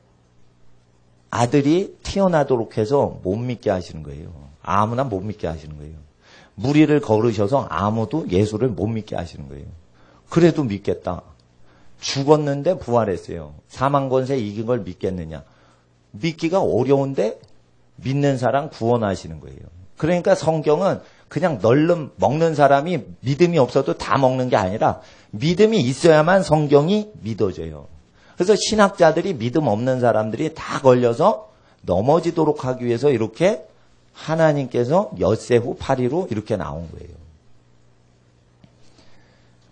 아들이 태어나도록 해서 못 믿게 하시는 거예요. 아무나 못 믿게 하시는 거예요. 무리를 걸으셔서 아무도 예수를 못 믿게 하시는 거예요. 그래도 믿겠다. 죽었는데 부활했어요. 사망 권세 이긴 걸 믿겠느냐. 믿기가 어려운데 믿는 사람 구원하시는 거예요. 그러니까 성경은 그냥 널름 먹는 사람이 믿음이 없어도 다 먹는 게 아니라 믿음이 있어야만 성경이 믿어져요. 그래서 신학자들이 믿음 없는 사람들이 다 걸려서 넘어지도록 하기 위해서 이렇게 하나님께서 엿새 후 8일로 이렇게 나온 거예요.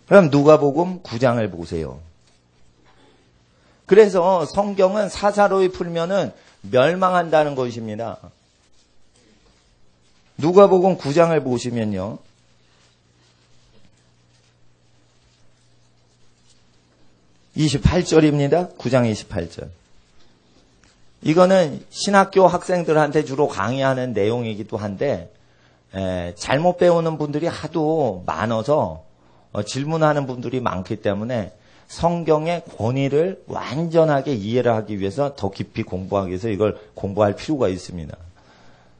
그럼 누가복음 9장을 보세요. 그래서 성경은 사사로이 풀면은 멸망한다는 것입니다. 누가복음 9장을 보시면요. (28절입니다) 9장 28절. 이거는 신학교 학생들한테 주로 강의하는 내용이기도 한데 잘못 배우는 분들이 하도 많아서 질문하는 분들이 많기 때문에 성경의 권위를 완전하게 이해를 하기 위해서 더 깊이 공부하기 위해서 이걸 공부할 필요가 있습니다.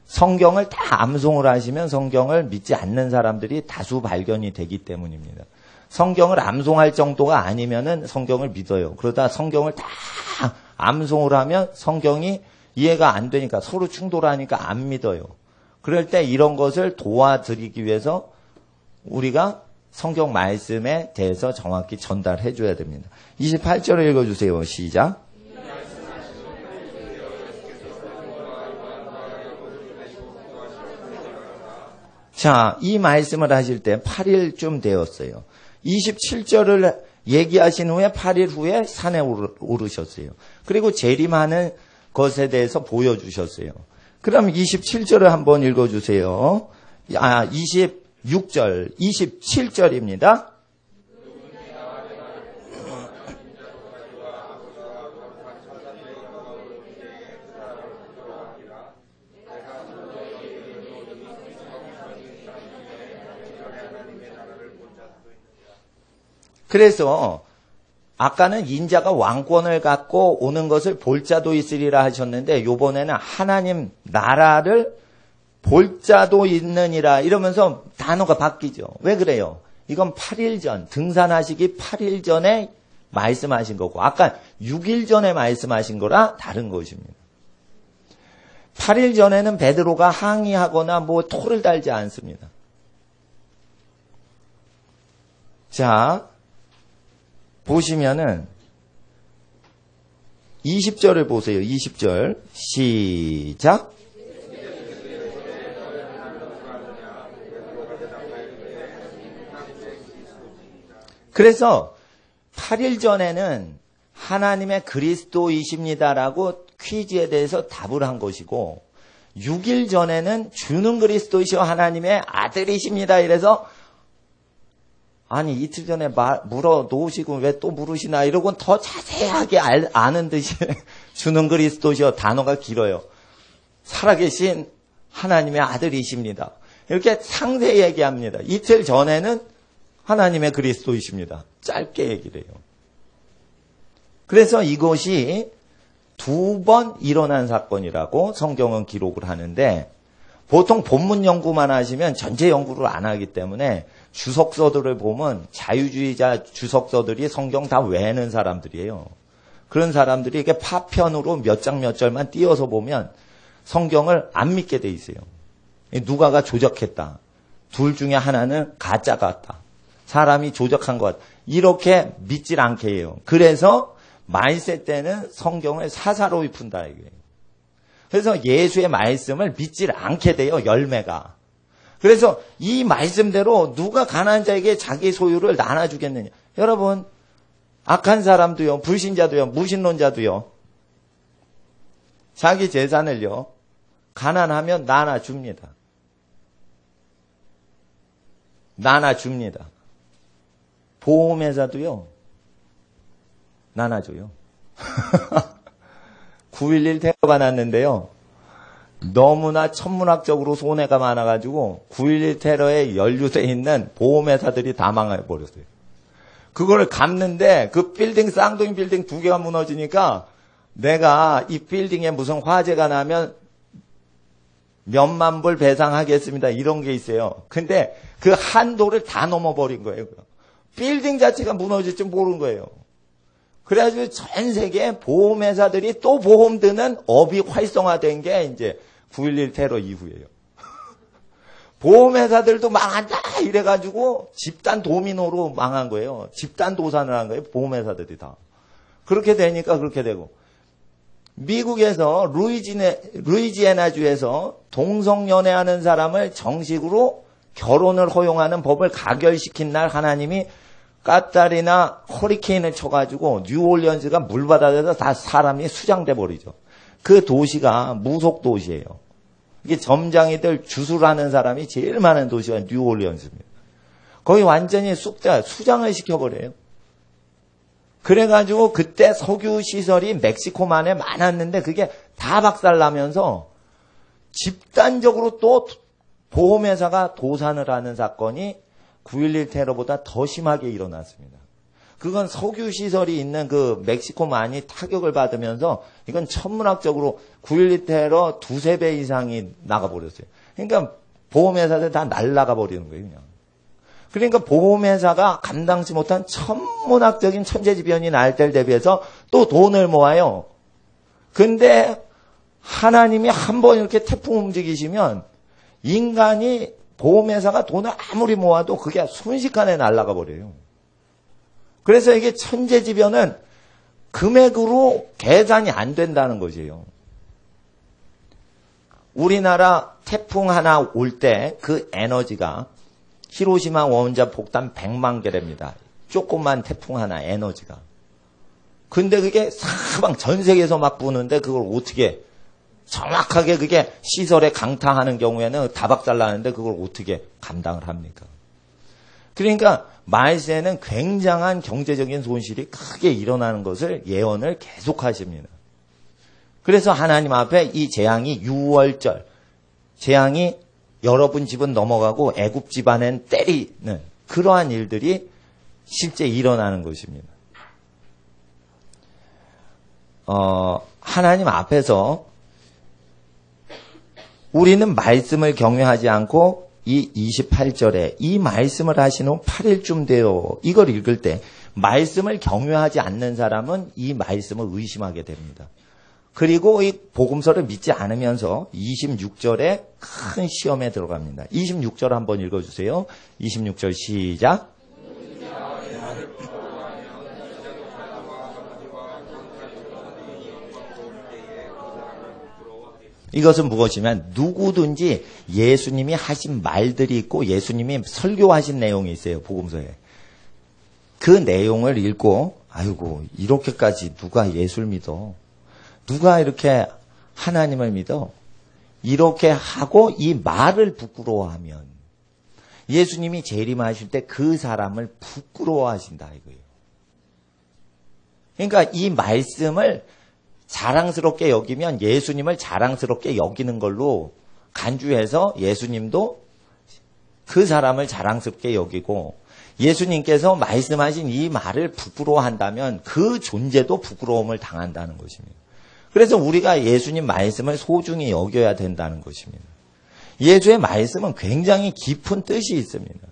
성경을 다 암송을 하시면 성경을 믿지 않는 사람들이 다수 발견이 되기 때문입니다. 성경을 암송할 정도가 아니면은 성경을 믿어요. 그러다 성경을 다 암송을 하면 성경이 이해가 안 되니까 서로 충돌하니까 안 믿어요. 그럴 때 이런 것을 도와드리기 위해서 우리가 성경 말씀에 대해서 정확히 전달해 줘야 됩니다. 28절을 읽어주세요. 시작. 자, 이 말씀을 하실 때 8일쯤 되었어요. 27절을 얘기하신 후에 8일 후에 산에 오르셨어요. 그리고 재림하는 것에 대해서 보여주셨어요. 그럼 27절을 한번 읽어주세요. 26절, 27절입니다. 그래서 아까는 인자가 왕권을 갖고 오는 것을 볼 자도 있으리라 하셨는데 요번에는 하나님 나라를 볼 자도 있느니라 이러면서 단어가 바뀌죠. 왜 그래요? 이건 8일 전, 등산하시기 8일 전에 말씀하신 거고 아까 6일 전에 말씀하신 거라 다른 것입니다. 8일 전에는 베드로가 항의하거나 뭐 토를 달지 않습니다. 자, 보시면은 20절을 보세요. 20절 시작. 그래서 8일 전에는 하나님의 그리스도이십니다라고 퀴즈에 대해서 답을 한 것이고 6일 전에는 주는 그리스도이시여 하나님의 아들이십니다. 이래서 아니 이틀 전에 물어 놓으시고 왜 또 물으시나 이러고 더 자세하게 아는 듯이 주는 그리스도시여 단어가 길어요. 살아계신 하나님의 아들이십니다. 이렇게 상세히 얘기합니다. 이틀 전에는 하나님의 그리스도이십니다. 짧게 얘기를 해요. 그래서 이것이 2번 일어난 사건이라고 성경은 기록을 하는데 보통 본문 연구만 하시면 전체 연구를 안 하기 때문에 주석서들을 보면 자유주의자 주석서들이 성경 다 외는 사람들이에요. 그런 사람들이 이렇게 파편으로 몇 장 몇 절만 띄어서 보면 성경을 안 믿게 돼 있어요. 누가가 조작했다. 둘 중에 하나는 가짜 같다. 사람이 조작한 것 같다. 이렇게 믿질 않게 해요. 그래서 말세 때는 성경을 사사로이 푼다 이거예요. 그래서 예수의 말씀을 믿질 않게 돼요. 열매가. 그래서 이 말씀대로 누가 가난한 자에게 자기 소유를 나눠주겠느냐. 여러분 악한 사람도요, 불신자도요, 무신론자도요, 자기 재산을요, 가난하면 나눠줍니다. 나눠줍니다. 보험회사도요, 나눠줘요. 9.11 테러가 났는데요, 너무나 천문학적으로 손해가 많아가지고 9.11 테러에 연루돼 있는 보험회사들이 다 망해버렸어요. 그걸 갚는데 그 빌딩, 쌍둥이 빌딩 2개가 무너지니까 내가 이 빌딩에 무슨 화재가 나면 몇만 불 배상하겠습니다. 이런 게 있어요. 근데 그 한도를 다 넘어버린 거예요. 빌딩 자체가 무너질 줄 모르는 거예요. 그래가지고 전 세계 보험회사들이 또 보험 드는 업이 활성화된 게 이제 9.11 테러 이후예요. 보험회사들도 망한다 이래가지고 집단 도미노로 망한 거예요. 집단 도산을 한 거예요. 보험회사들이 다. 그렇게 되니까 그렇게 되고. 미국에서 루이지애나주에서 동성연애하는 사람을 정식으로 결혼을 허용하는 법을 가결시킨 날 하나님이 까따리나 허리케인을 쳐가지고 뉴올리언스가 물바다에서 다 사람이 수장돼 버리죠. 그 도시가 무속 도시예요. 이게 점장이들 주술하는 사람이 제일 많은 도시가 뉴올리언스입니다. 거기 완전히 수장을 시켜버려요. 그래가지고 그때 석유 시설이 멕시코만에 많았는데 그게 다 박살나면서 집단적으로 또 보험회사가 도산을 하는 사건이 9.11 테러보다 더 심하게 일어났습니다. 그건 석유 시설이 있는 그 멕시코만이 타격을 받으면서 이건 천문학적으로 9.11 테러 2-3배 이상이 나가버렸어요. 그러니까 보험회사들 다 날아가 버리는 거예요, 그냥. 그러니까 보험회사가 감당치 못한 천문학적인 천재지변이 날 때를 대비해서 또 돈을 모아요. 근데 하나님이 한번 이렇게 태풍 움직이시면 인간이 보험회사가 돈을 아무리 모아도 그게 순식간에 날아가 버려요. 그래서 이게 천재지변은 금액으로 계산이 안 된다는 것이에요. 우리나라 태풍 하나 올 때 그 에너지가 히로시마 원자 폭탄 100만 개랍니다. 조그만 태풍 하나 에너지가. 근데 그게 사방 전 세계에서 막 부는데 그걸 어떻게 정확하게 그게 시설에 강타하는 경우에는 다 박살나는데 그걸 어떻게 감당을 합니까? 그러니까 말세는 굉장한 경제적인 손실이 크게 일어나는 것을 예언을 계속하십니다. 그래서 하나님 앞에 이 재앙이 6월절, 재앙이 여러분 집은 넘어가고 애굽 집안엔 때리는 그러한 일들이 실제 일어나는 것입니다. 하나님 앞에서 우리는 말씀을 경외하지 않고 이 28절에 이 말씀을 하신 후 8일쯤 되어 이걸 읽을 때 말씀을 경외하지 않는 사람은 이 말씀을 의심하게 됩니다. 그리고 이 복음서를 믿지 않으면서 26절에 큰 시험에 들어갑니다. 26절 한번 읽어주세요. 26절 시작. 이것은 무엇이면 누구든지 예수님이 하신 말들이 있고 예수님이 설교하신 내용이 있어요. 복음서에. 그 내용을 읽고 아이고 이렇게까지 누가 예수를 믿어. 누가 이렇게 하나님을 믿어? 이렇게 하고 이 말을 부끄러워하면 예수님이 재림하실 때 그 사람을 부끄러워하신다 이거예요. 그러니까 이 말씀을 자랑스럽게 여기면 예수님을 자랑스럽게 여기는 걸로 간주해서 예수님도 그 사람을 자랑스럽게 여기고 예수님께서 말씀하신 이 말을 부끄러워한다면 그 존재도 부끄러움을 당한다는 것입니다. 그래서 우리가 예수님 말씀을 소중히 여겨야 된다는 것입니다. 예수의 말씀은 굉장히 깊은 뜻이 있습니다.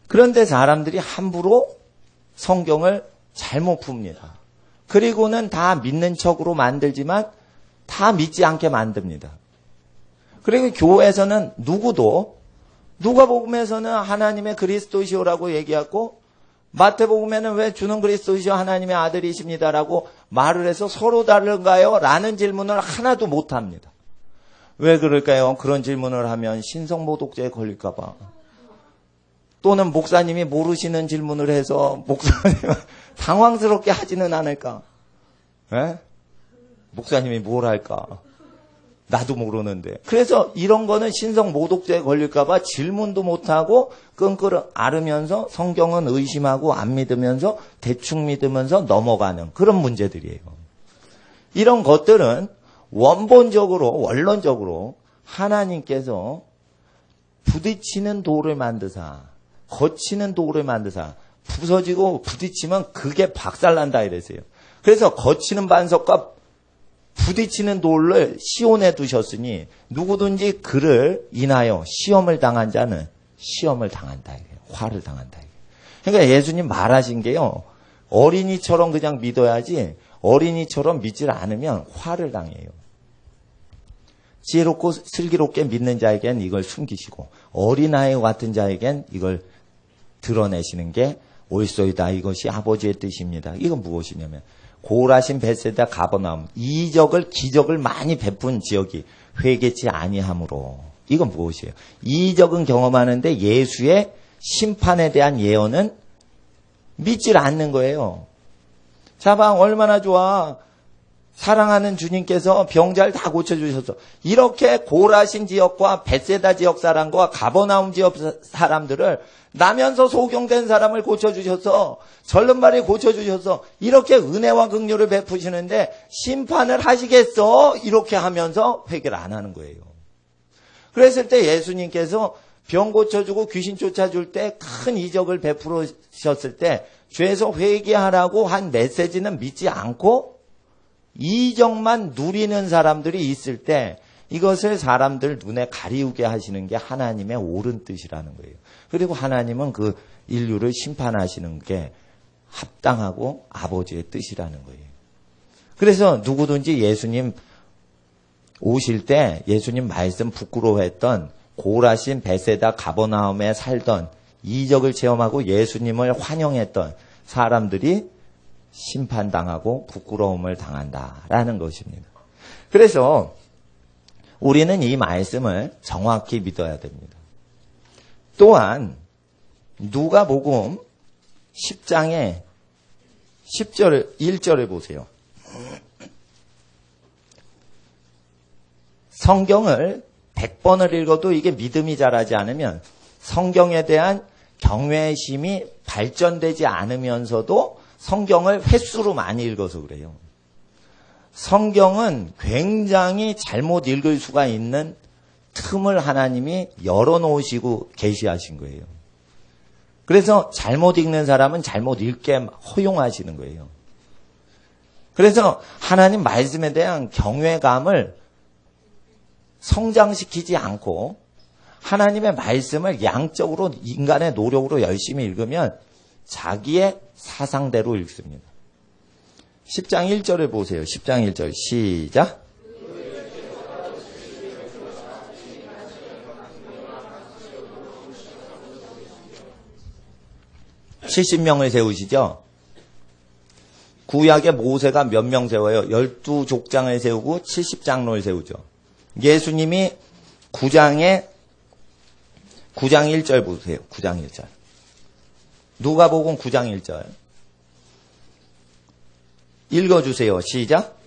그런데 사람들이 함부로 성경을 잘못 풉니다. 그리고는 다 믿는 척으로 만들지만 다 믿지 않게 만듭니다. 그리고 교회에서는 누구도 누가복음에서는 하나님의 그리스도시오라고 얘기하고 마태복음에는 왜 주는 그리스도시오 하나님의 아들이십니다라고 말을 해서 서로 다른가요? 라는 질문을 하나도 못합니다. 왜 그럴까요? 그런 질문을 하면 신성모독죄에 걸릴까 봐. 또는 목사님이 모르시는 질문을 해서 목사님 당황스럽게 하지는 않을까? 에? 목사님이 뭘 할까? 나도 모르는데. 그래서 이런 거는 신성 모독죄에 걸릴까봐 질문도 못하고 끙끙 앓으면서 성경은 의심하고 안 믿으면서 대충 믿으면서 넘어가는 그런 문제들이에요. 이런 것들은 원론적으로 하나님께서 부딪히는 돌을 만드사, 거치는 돌을 만드사, 부서지고 부딪히면 그게 박살난다 이랬어요. 그래서 거치는 반석과 부딪히는 돌을 시온에 두셨으니 누구든지 그를 인하여 시험을 당한 자는 시험을 당한다. 화를 당한다. 그러니까 예수님 말하신 게요. 어린이처럼 그냥 믿어야지 어린이처럼 믿질 않으면 화를 당해요. 지혜롭고 슬기롭게 믿는 자에겐 이걸 숨기시고 어린아이 같은 자에겐 이걸 드러내시는 게 옳소이다. 이것이 아버지의 뜻입니다. 이건 무엇이냐면 고라신 벳세다 가버나움 기적을 많이 베푼 지역이 회개치 아니함으로. 이건 무엇이에요? 이적은 경험하는데 예수의 심판에 대한 예언은 믿질 않는 거예요. 자방 얼마나 좋아. 사랑하는 주님께서 병자를 다 고쳐주셨어. 이렇게 고라신 지역과 벳세다 지역 사람과 가버나움 지역 사람들을 나면서 소경된 사람을 고쳐주셔서 절름발이 고쳐주셔서 이렇게 은혜와 긍휼을 베푸시는데 심판을 하시겠어? 이렇게 하면서 회개를 안 하는 거예요. 그랬을 때 예수님께서 병 고쳐주고 귀신 쫓아줄 때 큰 이적을 베푸셨을 때 죄에서 회개하라고 한 메시지는 믿지 않고 이적만 누리는 사람들이 있을 때 이것을 사람들 눈에 가리우게 하시는 게 하나님의 옳은 뜻이라는 거예요. 그리고 하나님은 그 인류를 심판하시는 게 합당하고 아버지의 뜻이라는 거예요. 그래서 누구든지 예수님 오실 때 예수님 말씀 부끄러워했던 고라신 벳세다 가버나움에 살던 이적을 체험하고 예수님을 환영했던 사람들이 심판당하고 부끄러움을 당한다라는 것입니다. 그래서 우리는 이 말씀을 정확히 믿어야 됩니다. 또한 누가복음 10장에 1절을 보세요. 성경을 100번을 읽어도 이게 믿음이 자라지 않으면 성경에 대한 경외심이 발전되지 않으면서도 성경을 횟수로 많이 읽어서 그래요. 성경은 굉장히 잘못 읽을 수가 있는 틈을 하나님이 열어놓으시고 계시하신 거예요. 그래서 잘못 읽는 사람은 잘못 읽게 허용하시는 거예요. 그래서 하나님 말씀에 대한 경외감을 성장시키지 않고 하나님의 말씀을 양적으로 인간의 노력으로 열심히 읽으면 자기의 사상대로 읽습니다. 10장 1절을 보세요. 10장 1절 시작. 70명을 세우시죠. 구약의 모세가 몇 명 세워요? 12족장을 세우고 70장로를 세우죠. 예수님이 9장 1절 보세요. 9장 1절. 누가복음 9장 1절. 읽어주세요. 시작.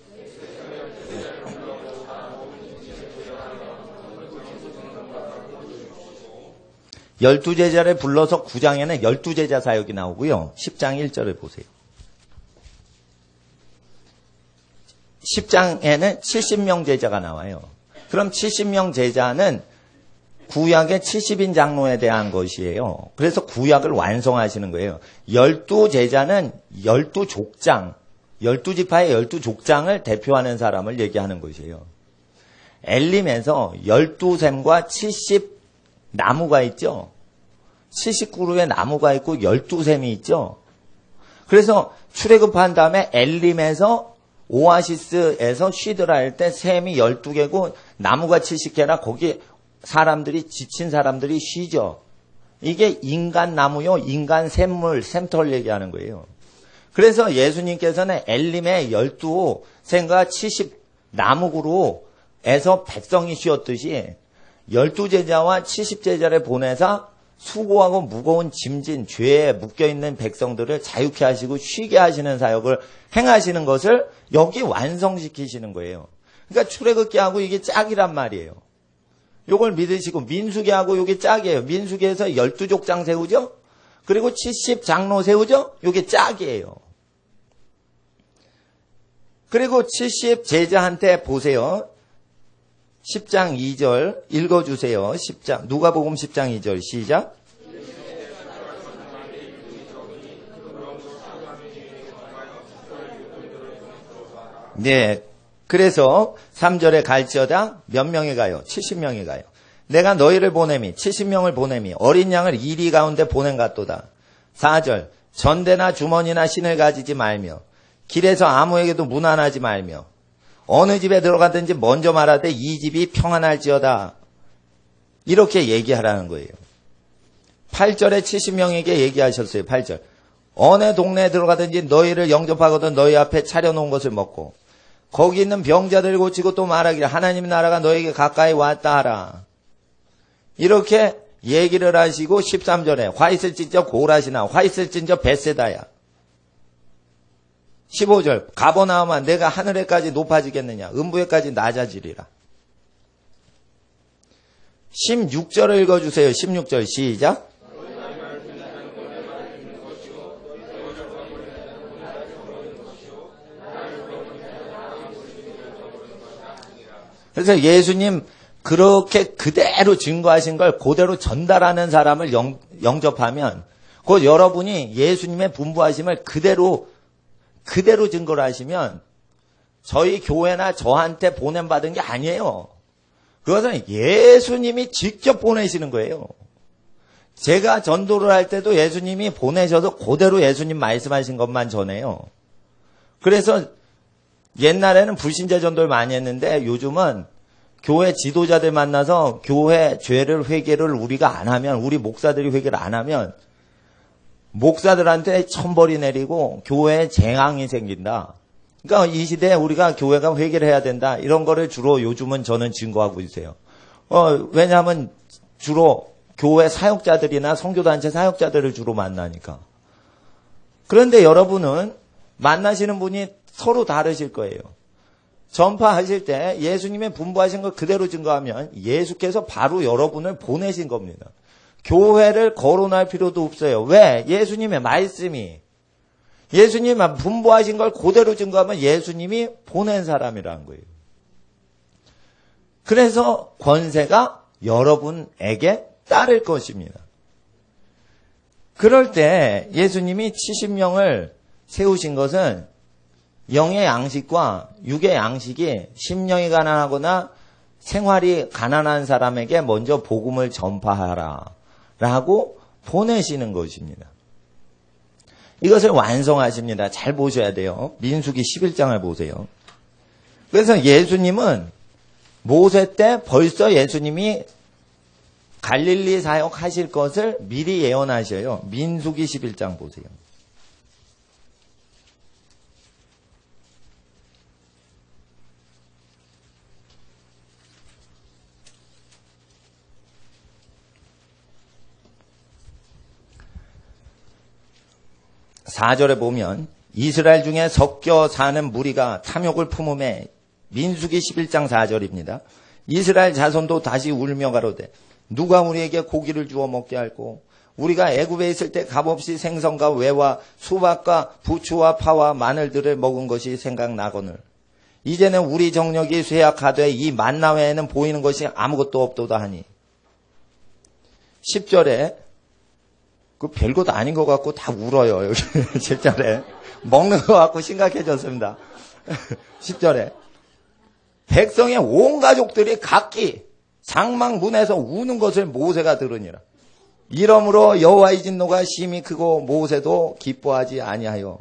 열두 제자를 불러서 9장에는 12제자 사역이 나오고요. 10장 1절을 보세요. 10장에는 70명 제자가 나와요. 그럼 70명 제자는 구약의 70인 장로에 대한 것이에요. 그래서 구약을 완성하시는 거예요. 12제자는 12족장, 12지파의 12족장을 대표하는 사람을 얘기하는 것이에요. 엘림에서 12샘과 70 나무가 있죠. 70그루의 나무가 있고 12샘이 있죠. 그래서 출애굽한 다음에 엘림에서 오아시스에서 쉬더라 할 때 샘이 12개고 나무가 70개라 거기 사람들이 지친 사람들이 쉬죠. 이게 인간 나무요, 인간 샘물, 샘털 얘기하는 거예요. 그래서 예수님께서는 엘림의 12샘과 70 나무그루에서 백성이 쉬었듯이 12제자와 70제자를 보내서 수고하고 무거운 짐진 죄에 묶여있는 백성들을 자유케 하시고 쉬게 하시는 사역을 행하시는 것을 여기 완성시키시는 거예요. 그러니까 출애굽기하고 이게 짝이란 말이에요. 요걸 믿으시고 민수기하고 요게 짝이에요. 민수기에서 12족장 세우죠? 그리고 70장로 세우죠? 요게 짝이에요. 그리고 70 제자한테 보세요. 10장 2절 읽어주세요. 10장 누가복음 10장 2절 시작. 네, 그래서 3절에 갈지어다 몇 명이 가요? 70명이 가요. 내가 너희를 보냄이 70명을 보냄이 어린 양을 이리 가운데 보낸 같도다. 4절 전대나 주머니나 신을 가지지 말며 길에서 아무에게도 문안하지 말며 어느 집에 들어가든지 먼저 말하되 이 집이 평안할지어다. 이렇게 얘기하라는 거예요. 8절에 70명에게 얘기하셨어요. 8절 어느 동네에 들어가든지 너희를 영접하거든 너희 앞에 차려놓은 것을 먹고 거기 있는 병자들을 고치고 또 말하기를 하나님의 나라가 너에게 가까이 왔다 하라. 이렇게 얘기를 하시고 13절에 화 있을진저 고라시나 화 있을진저 벳세다야. 15절 가버나움아 내가 하늘에까지 높아지겠느냐 음부에까지 낮아지리라. 16절을 읽어주세요. 16절 시작. 그래서 예수님 그렇게 그대로 증거하신 걸 그대로 전달하는 사람을 영접하면 곧 여러분이 예수님의 분부하심을 그대로 증거를 하시면 저희 교회나 저한테 보냄받은 게 아니에요. 그것은 예수님이 직접 보내시는 거예요. 제가 전도를 할 때도 예수님이 보내셔서 그대로 예수님 말씀하신 것만 전해요. 그래서 옛날에는 불신자 전도를 많이 했는데 요즘은 교회 지도자들 만나서 교회 죄를 회개를 우리가 안 하면 우리 목사들이 회개를 안 하면 목사들한테 천벌이 내리고 교회에 재앙이 생긴다. 그러니까 이 시대에 우리가 교회가 회개를 해야 된다. 이런 거를 주로 요즘은 저는 증거하고 있어요. 왜냐하면 주로 교회 사역자들이나 선교단체 사역자들을 주로 만나니까. 그런데 여러분은 만나시는 분이 서로 다르실 거예요. 전파하실 때 예수님의 분부하신 걸 그대로 증거하면 예수께서 바로 여러분을 보내신 겁니다. 교회를 거론할 필요도 없어요. 왜? 예수님의 말씀이. 예수님이 분부하신 걸 그대로 증거하면 예수님이 보낸 사람이라는 거예요. 그래서 권세가 여러분에게 따를 것입니다. 그럴 때 예수님이 70명을 세우신 것은 영의 양식과 육의 양식이 심령이 가난하거나 생활이 가난한 사람에게 먼저 복음을 전파하라 라고 보내시는 것입니다. 이것을 완성하십니다. 잘 보셔야 돼요. 민수기 11장을 보세요. 그래서 예수님은 모세 때 벌써 예수님이 갈릴리 사역 하실 것을 미리 예언하셔요. 민수기 11장 보세요. 4절에 보면 이스라엘 중에 섞여 사는 무리가 탐욕을 품음에 민수기 11장 4절입니다. 이스라엘 자손도 다시 울며 가로되 누가 우리에게 고기를 주어 먹게 할꼬 우리가 애굽에 있을 때 값없이 생선과 외와 수박과 부추와 파와 마늘들을 먹은 것이 생각나거늘 이제는 우리 정력이 쇠약하되 이 만나 외에는 보이는 것이 아무것도 없도다 하니 10절에 그 별것 아닌 것 같고 다 울어요. 여기 10절에 먹는 것 같고 심각해졌습니다. 10절에 백성의 온 가족들이 각기 장막 문에서 우는 것을 모세가 들으니라. 이러므로 여호와의 진노가 심히 크고 모세도 기뻐하지 아니하여.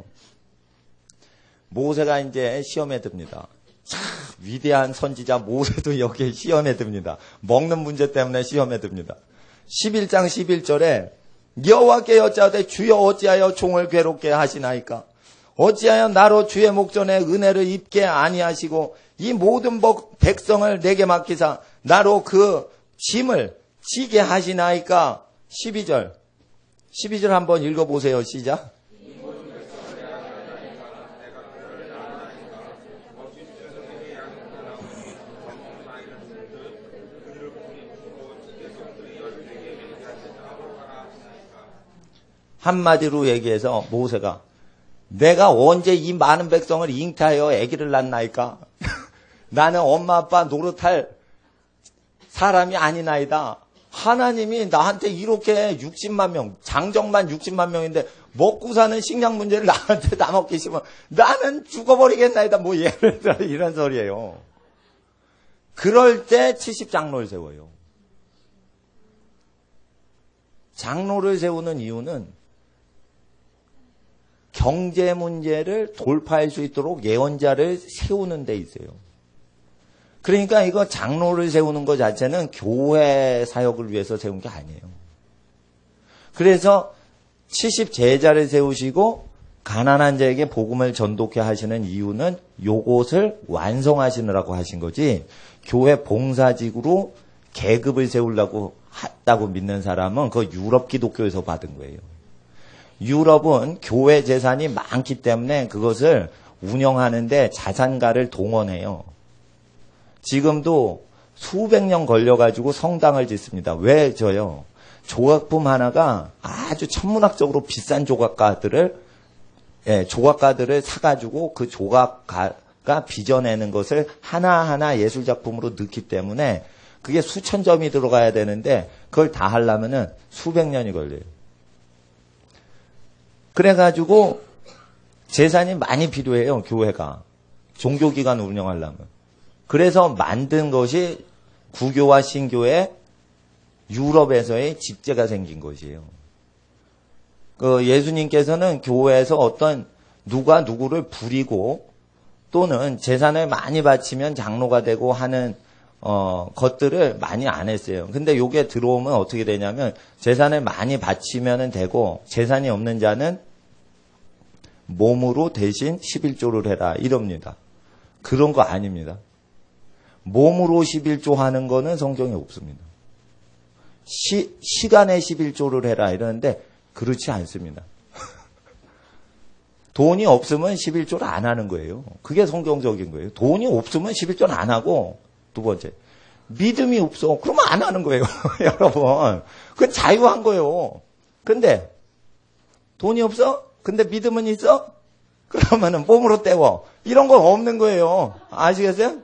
모세가 이제 시험에 듭니다. 참 위대한 선지자 모세도 여기에 시험에 듭니다. 먹는 문제 때문에 시험에 듭니다. 11장 11절에 여호와께 여짜오되 주여 어찌하여 종을 괴롭게 하시나이까 어찌하여 나로 주의 목전에 은혜를 입게 아니하시고 이 모든 백성을 내게 맡기사 나로 그 짐을 지게 하시나이까 12절. 12절 한번 읽어보세요. 시작. 한마디로 얘기해서 모세가 내가 언제 이 많은 백성을 잉태하여 아기를 낳나이까? 나는 엄마 아빠 노릇할 사람이 아니나이다. 하나님이 나한테 이렇게 60만 명, 장정만 60만 명인데 먹고 사는 식량 문제를 나한테 다 맡기시면 나는 죽어버리겠나이다. 뭐 예를 들어 이런 소리예요. 그럴 때 70장로를 세워요. 장로를 세우는 이유는 경제 문제를 돌파할 수 있도록 예언자를 세우는 데 있어요. 그러니까 이거 장로를 세우는 것 자체는 교회 사역을 위해서 세운 게 아니에요. 그래서 70제자를 세우시고 가난한 자에게 복음을 전도케 하시는 이유는 요것을 완성하시느라고 하신 거지, 교회 봉사직으로 계급을 세우려고 했다고 믿는 사람은 그 유럽 기독교에서 받은 거예요. 유럽은 교회 재산이 많기 때문에 그것을 운영하는데 자산가를 동원해요. 지금도 수백 년 걸려가지고 성당을 짓습니다. 왜 져요? 조각품 하나가 아주 천문학적으로 비싼 조각가들을 사가지고 그 조각가가 빚어내는 것을 하나하나 예술작품으로 넣기 때문에 그게 수천 점이 들어가야 되는데 그걸 다 하려면은 수백 년이 걸려요. 그래가지고 재산이 많이 필요해요, 교회가. 종교기관을 운영하려면. 그래서 만든 것이 구교와 신교의 유럽에서의 집제가 생긴 것이에요. 예수님께서는 교회에서 어떤 누가 누구를 부리고 또는 재산을 많이 바치면 장로가 되고 하는 것들을 많이 안 했어요. 근데 요게 들어오면 어떻게 되냐면 재산을 많이 바치면 되고 재산이 없는 자는 몸으로 대신 11조를 해라 이럽니다. 그런 거 아닙니다. 몸으로 11조 하는 거는 성경에 없습니다. 시간에 11조를 해라 이러는데 그렇지 않습니다. 돈이 없으면 11조를 안 하는 거예요. 그게 성경적인 거예요. 돈이 없으면 11조는 안 하고, 두 번째, 믿음이 없어. 그러면 안 하는 거예요. 여러분. 그건 자유한 거예요. 근데 돈이 없어? 근데 믿음은 있어? 그러면은 몸으로 때워. 이런 건 없는 거예요. 아시겠어요?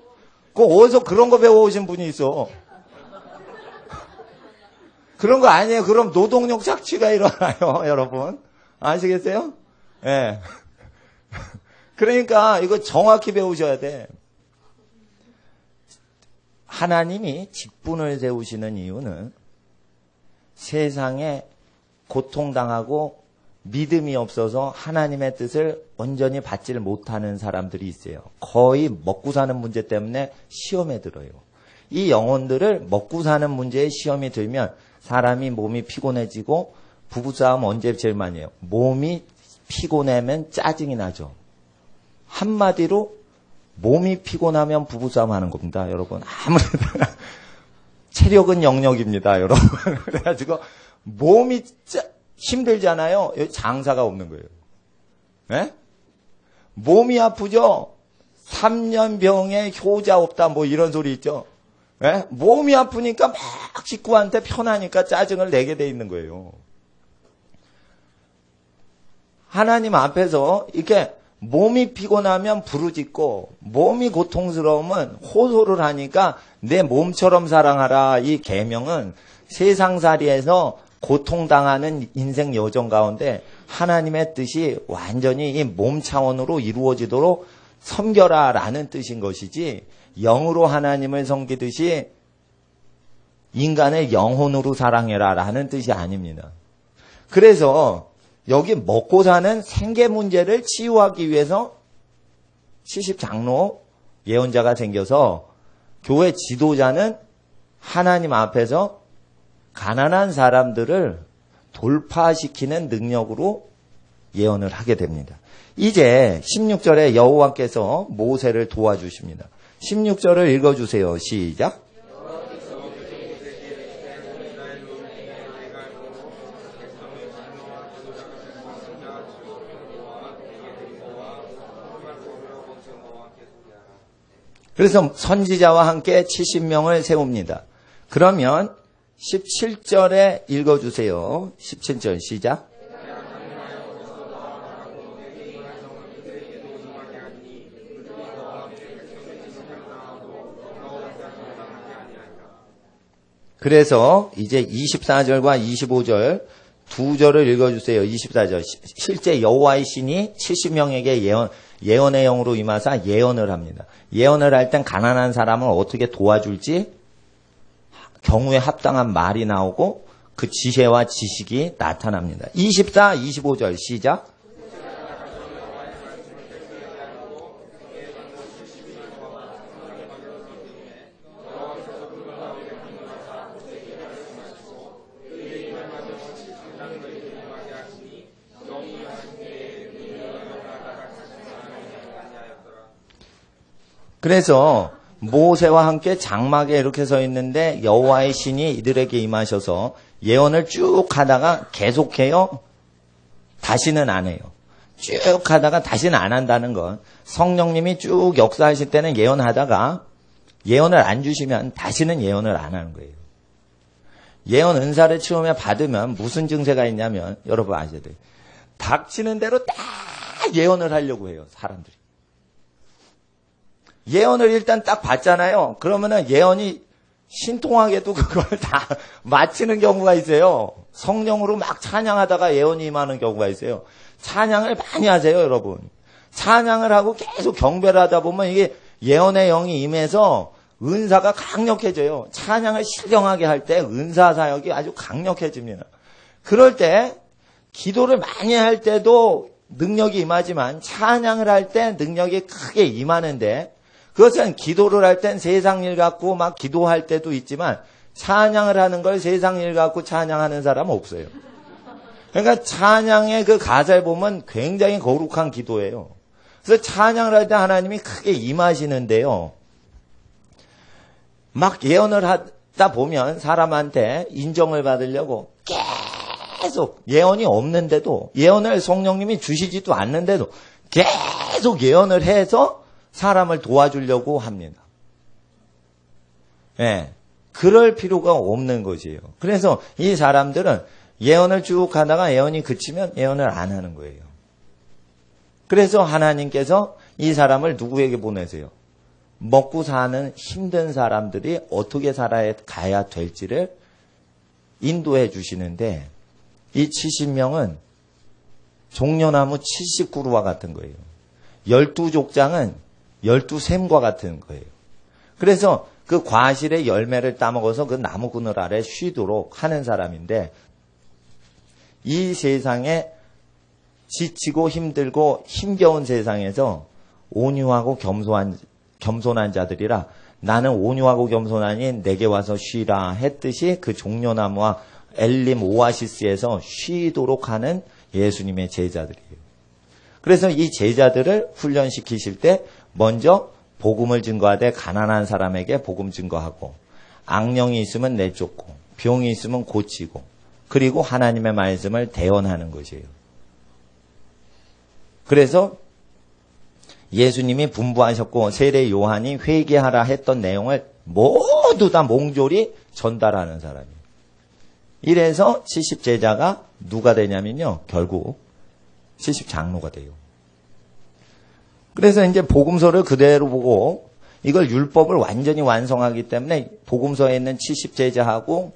어디서 그런 거 배워오신 분이 있어. 그런 거 아니에요. 그럼 노동력 착취가 일어나요, 여러분. 아시겠어요? 예. 네. 그러니까 이거 정확히 배우셔야 돼. 하나님이 직분을 세우시는 이유는 세상에 고통당하고 믿음이 없어서 하나님의 뜻을 온전히 받지를 못하는 사람들이 있어요. 거의 먹고 사는 문제 때문에 시험에 들어요. 이 영혼들을 먹고 사는 문제에 시험이 들면 사람이 몸이 피곤해지고, 부부싸움 언제 제일 많이 해요? 몸이 피곤하면 짜증이 나죠. 한마디로 몸이 피곤하면 부부싸움 하는 겁니다, 여러분. 아무래도 체력은 영역입니다, 여러분. 그래가지고 몸이 힘들잖아요. 장사가 없는 거예요. 네? 몸이 아프죠? 3년 병에 효자 없다, 뭐 이런 소리 있죠. 네? 몸이 아프니까 막 식구한테 편하니까 짜증을 내게 돼 있는 거예요. 하나님 앞에서 이렇게 몸이 피곤하면 부르짖고 몸이 고통스러우면 호소를 하니까 내 몸처럼 사랑하라. 이 계명은 세상살이에서 고통당하는 인생 여정 가운데 하나님의 뜻이 완전히 이 몸 차원으로 이루어지도록 섬겨라 라는 뜻인 것이지, 영으로 하나님을 섬기듯이 인간을 영혼으로 사랑해라 라는 뜻이 아닙니다. 그래서 여기 먹고 사는 생계 문제를 치유하기 위해서 70장로 예언자가 생겨서 교회 지도자는 하나님 앞에서 가난한 사람들을 돌파시키는 능력으로 예언을 하게 됩니다. 이제 16절에 여호와께서 모세를 도와주십니다. 16절을 읽어주세요. 시작. 그래서 선지자와 함께 70명을 세웁니다. 그러면 17절에 읽어주세요. 17절 시작. 그래서 이제 24절과 25절 두 절을 읽어주세요. 24절. 실제 여호와의 신이 70명에게 예언의 영으로 임하사 예언을 합니다. 예언을 할 땐 가난한 사람을 어떻게 도와줄지 경우에 합당한 말이 나오고 그 지혜와 지식이 나타납니다. 24, 25절 시작. 그래서 모세와 함께 장막에 이렇게 서 있는데 여호와의 신이 이들에게 임하셔서 예언을 쭉 하다가 계속해요. 다시는 안 해요. 쭉 하다가 다시는 안 한다는 건 성령님이 쭉 역사하실 때는 예언하다가 예언을 안 주시면 다시는 예언을 안 하는 거예요. 예언 은사를 처음에 받으면 무슨 증세가 있냐면 여러분 아셔야 돼요. 닥치는 대로 딱 예언을 하려고 해요. 사람들이. 예언을 일단 딱 받잖아요. 그러면은 예언이 신통하게도 그걸 다 마치는 경우가 있어요. 성령으로 막 찬양하다가 예언이 임하는 경우가 있어요. 찬양을 많이 하세요, 여러분. 찬양을 하고 계속 경배를 하다 보면 이게 예언의 영이 임해서 은사가 강력해져요. 찬양을 신령하게 할 때 은사 사역이 아주 강력해집니다. 그럴 때 기도를 많이 할 때도 능력이 임하지만 찬양을 할 때 능력이 크게 임하는데 그것은 기도를 할 땐 세상 일 갖고 막 기도할 때도 있지만 찬양을 하는 걸 세상 일 갖고 찬양하는 사람은 없어요. 그러니까 찬양의 그 가사를 보면 굉장히 거룩한 기도예요. 그래서 찬양을 할 때 하나님이 크게 임하시는데요. 막 예언을 하다 보면 사람한테 인정을 받으려고 계속 예언이 없는데도 예언을 성령님이 주시지도 않는데도 계속 예언을 해서 사람을 도와주려고 합니다. 예, 그럴 필요가 없는 것이에요. 그래서 이 사람들은 예언을 쭉 하다가 예언이 그치면 예언을 안 하는 거예요. 그래서 하나님께서 이 사람을 누구에게 보내세요? 먹고 사는 힘든 사람들이 어떻게 살아가야 될지를 인도해 주시는데 이 70명은 종려나무 70그루와 같은 거예요. 12족장은 12샘과 같은 거예요. 그래서 그 과실의 열매를 따먹어서 그 나무 그늘 아래 쉬도록 하는 사람인데 이 세상에 지치고 힘들고 힘겨운 세상에서 온유하고 겸손한 자들이라 나는 온유하고 겸손하니 내게 와서 쉬라 했듯이 그 종려나무와 엘림 오아시스에서 쉬도록 하는 예수님의 제자들이에요. 그래서 이 제자들을 훈련시키실 때 먼저 복음을 증거하되 가난한 사람에게 복음 증거하고 악령이 있으면 내쫓고 병이 있으면 고치고 그리고 하나님의 말씀을 대언하는 것이에요. 그래서 예수님이 분부하셨고 세례 요한이 회개하라 했던 내용을 모두 다 몽졸이 전달하는 사람이에요. 이래서 70제자가 누가 되냐면요. 결국 70장로가 돼요. 그래서 이제 복음서를 그대로 보고 이걸 율법을 완전히 완성하기 때문에 복음서에 있는 70제자하고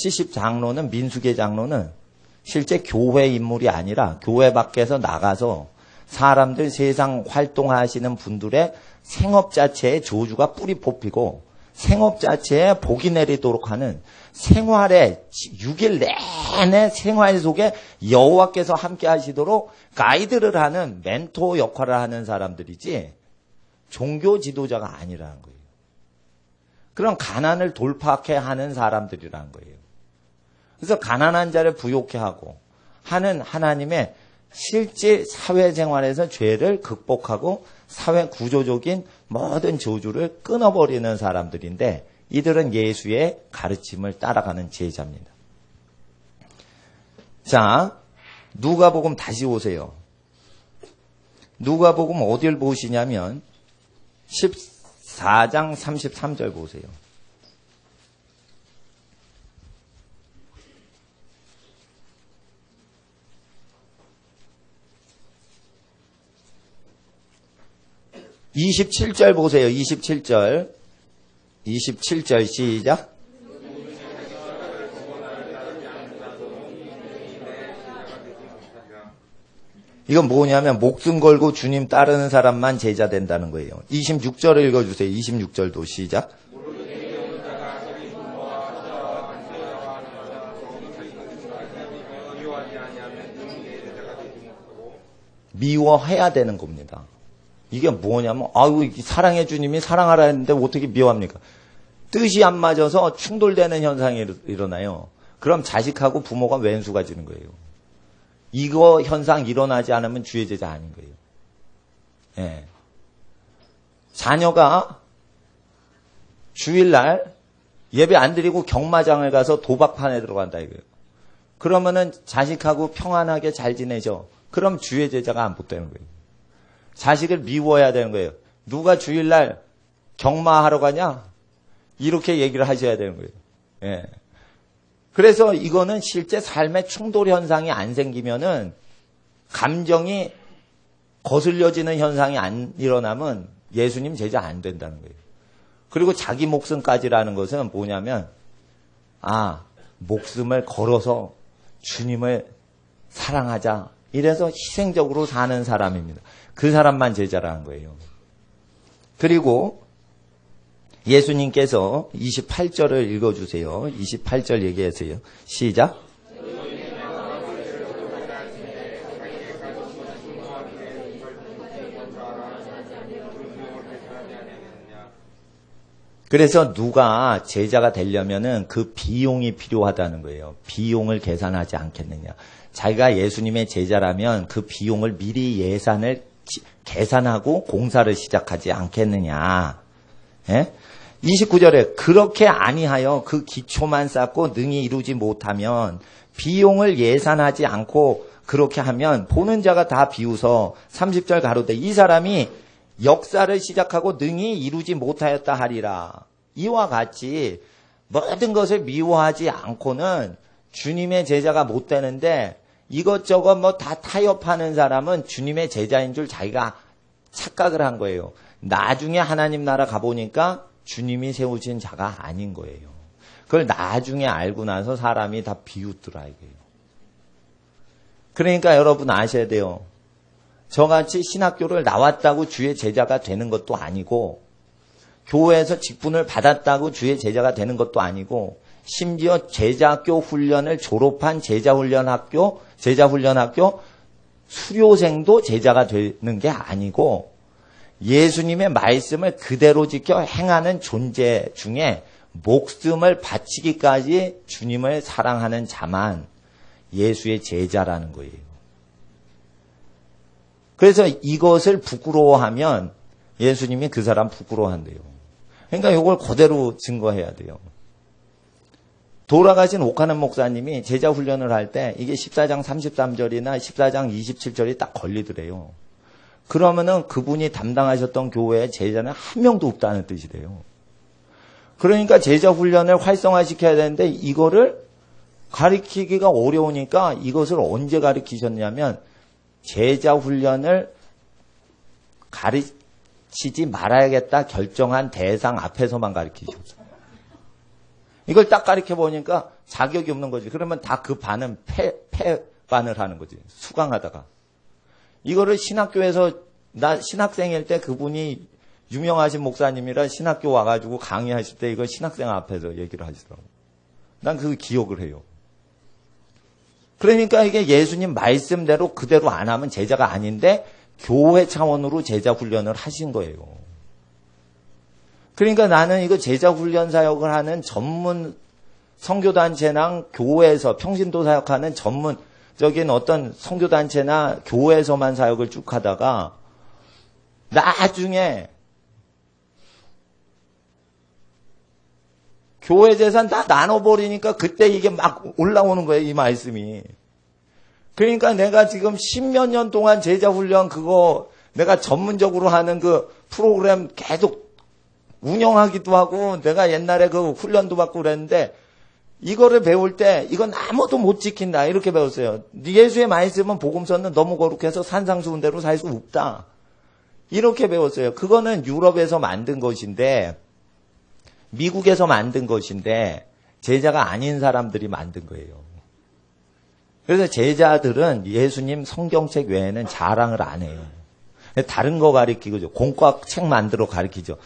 70장로는 민수계 장로는 실제 교회 인물이 아니라 교회 밖에서 나가서 사람들 세상 활동하시는 분들의 생업 자체에 저주가 뿌리 뽑히고 생업 자체에 복이 내리도록 하는 생활의 6일 내내 생활 속에 여호와께서 함께 하시도록 가이드를 하는 멘토 역할을 하는 사람들이지 종교 지도자가 아니라는 거예요. 그런 가난을 돌파케 하는 사람들이라는 거예요. 그래서 가난한 자를 부욕케 하고 하는 하나님의 실제 사회생활에서 죄를 극복하고 사회 구조적인 모든 저주를 끊어버리는 사람들인데 이들은 예수의 가르침을 따라가는 제자입니다. 자, 누가복음 다시 오세요. 누가복음 어딜 보시냐면 4장 33절 보세요. (27절) 보세요. 27절 시작. 이건 뭐냐면 목숨 걸고 주님 따르는 사람만 제자 된다는 거예요. 26절을 읽어주세요. 26절도 시작. 미워해야 되는 겁니다. 이게 뭐냐면 아유 사랑의 주님이 사랑하라 했는데 어떻게 미워합니까? 뜻이 안 맞아서 충돌되는 현상이 일어나요. 그럼 자식하고 부모가 왼수가 지는 거예요. 이거 현상 일어나지 않으면 주의 제자 아닌 거예요. 예. 자녀가 주일날 예배 안 드리고 경마장을 가서 도박판에 들어간다 이거예요. 그러면은 자식하고 평안하게 잘 지내죠. 그럼 주의 제자가 안 붙되는 거예요. 자식을 미워해야 되는 거예요. 누가 주일날 경마하러 가냐? 이렇게 얘기를 하셔야 되는 거예요. 예. 그래서 이거는 실제 삶의 충돌 현상이 안 생기면은 감정이 거슬려지는 현상이 안 일어나면 예수님 제자 안 된다는 거예요. 그리고 자기 목숨까지라는 것은 뭐냐면 목숨을 걸어서 주님을 사랑하자. 이래서 희생적으로 사는 사람입니다. 그 사람만 제자라는 거예요. 그리고 예수님께서 28절을 읽어주세요. 28절 얘기하세요. 시작. 그래서 누가 제자가 되려면은 그 비용이 필요하다는 거예요. 비용을 계산하지 않겠느냐. 자기가 예수님의 제자라면 그 비용을 미리 예산을 계산하고 공사를 시작하지 않겠느냐. 예? 29절에 그렇게 아니하여 그 기초만 쌓고 능히 이루지 못하면 비용을 예산하지 않고 그렇게 하면 보는 자가 다 비웃어. 30절 가로되 이 사람이 역사를 시작하고 능히 이루지 못하였다 하리라. 이와 같이 모든 것을 미워하지 않고는 주님의 제자가 못 되는데 이것저것 뭐 다 타협하는 사람은 주님의 제자인 줄 자기가 착각을 한 거예요. 나중에 하나님 나라 가보니까 주님이 세우신 자가 아닌 거예요. 그걸 나중에 알고 나서 사람이 다 비웃더라 이거예요. 그러니까 여러분 아셔야 돼요. 저같이 신학교를 나왔다고 주의 제자가 되는 것도 아니고 교회에서 직분을 받았다고 주의 제자가 되는 것도 아니고 심지어 제자학교 훈련을 졸업한 제자훈련학교 수료생도 제자가 되는 게 아니고 예수님의 말씀을 그대로 지켜 행하는 존재 중에 목숨을 바치기까지 주님을 사랑하는 자만 예수의 제자라는 거예요. 그래서 이것을 부끄러워하면 예수님이 그 사람 부끄러워한대요. 그러니까 이걸 그대로 증거해야 돼요. 돌아가신 오카는 목사님이 제자 훈련을 할 때 이게 14장 33절이나 14장 27절이 딱 걸리더래요. 그러면은 그분이 담당하셨던 교회에 제자는 한 명도 없다는 뜻이래요. 그러니까 제자 훈련을 활성화시켜야 되는데 이거를 가르치기가 어려우니까 이것을 언제 가르치셨냐면 제자 훈련을 가르치지 말아야겠다 결정한 대상 앞에서만 가르치셨어요. 이걸 딱 가르쳐보니까 자격이 없는 거지. 그러면 다 그 반은 패반을 하는 거지. 수강하다가. 이거를 신학교에서 나 신학생일 때 그분이 유명하신 목사님이라 신학교 와가지고 강의하실 때 이걸 신학생 앞에서 얘기를 하시더라고. 난 그거 기억을 해요. 그러니까 이게 예수님 말씀대로 그대로 안 하면 제자가 아닌데 교회 차원으로 제자 훈련을 하신 거예요. 그러니까 나는 이거 제자 훈련 사역을 하는 전문 선교단체랑 교회에서 평신도 사역하는 전문적인 어떤 선교단체나 교회에서만 사역을 쭉 하다가 나중에 교회 재산 다 나눠버리니까 그때 이게 막 올라오는 거예요, 이 말씀이. 그러니까 내가 지금 10몇 년 동안 제자 훈련 그거 내가 전문적으로 하는 그 프로그램 계속 운영하기도 하고 내가 옛날에 그 훈련도 받고 그랬는데 이거를 배울 때 이건 아무도 못 지킨다 이렇게 배웠어요. 예수의 말씀은 복음서는 너무 거룩해서 산상수훈 대로 살 수 없다. 이렇게 배웠어요. 그거는 유럽에서 만든 것인데 미국에서 만든 것인데 제자가 아닌 사람들이 만든 거예요. 그래서 제자들은 예수님 성경책 외에는 자랑을 안 해요. 다른 거 가르치고 공과책 만들어 가르치죠.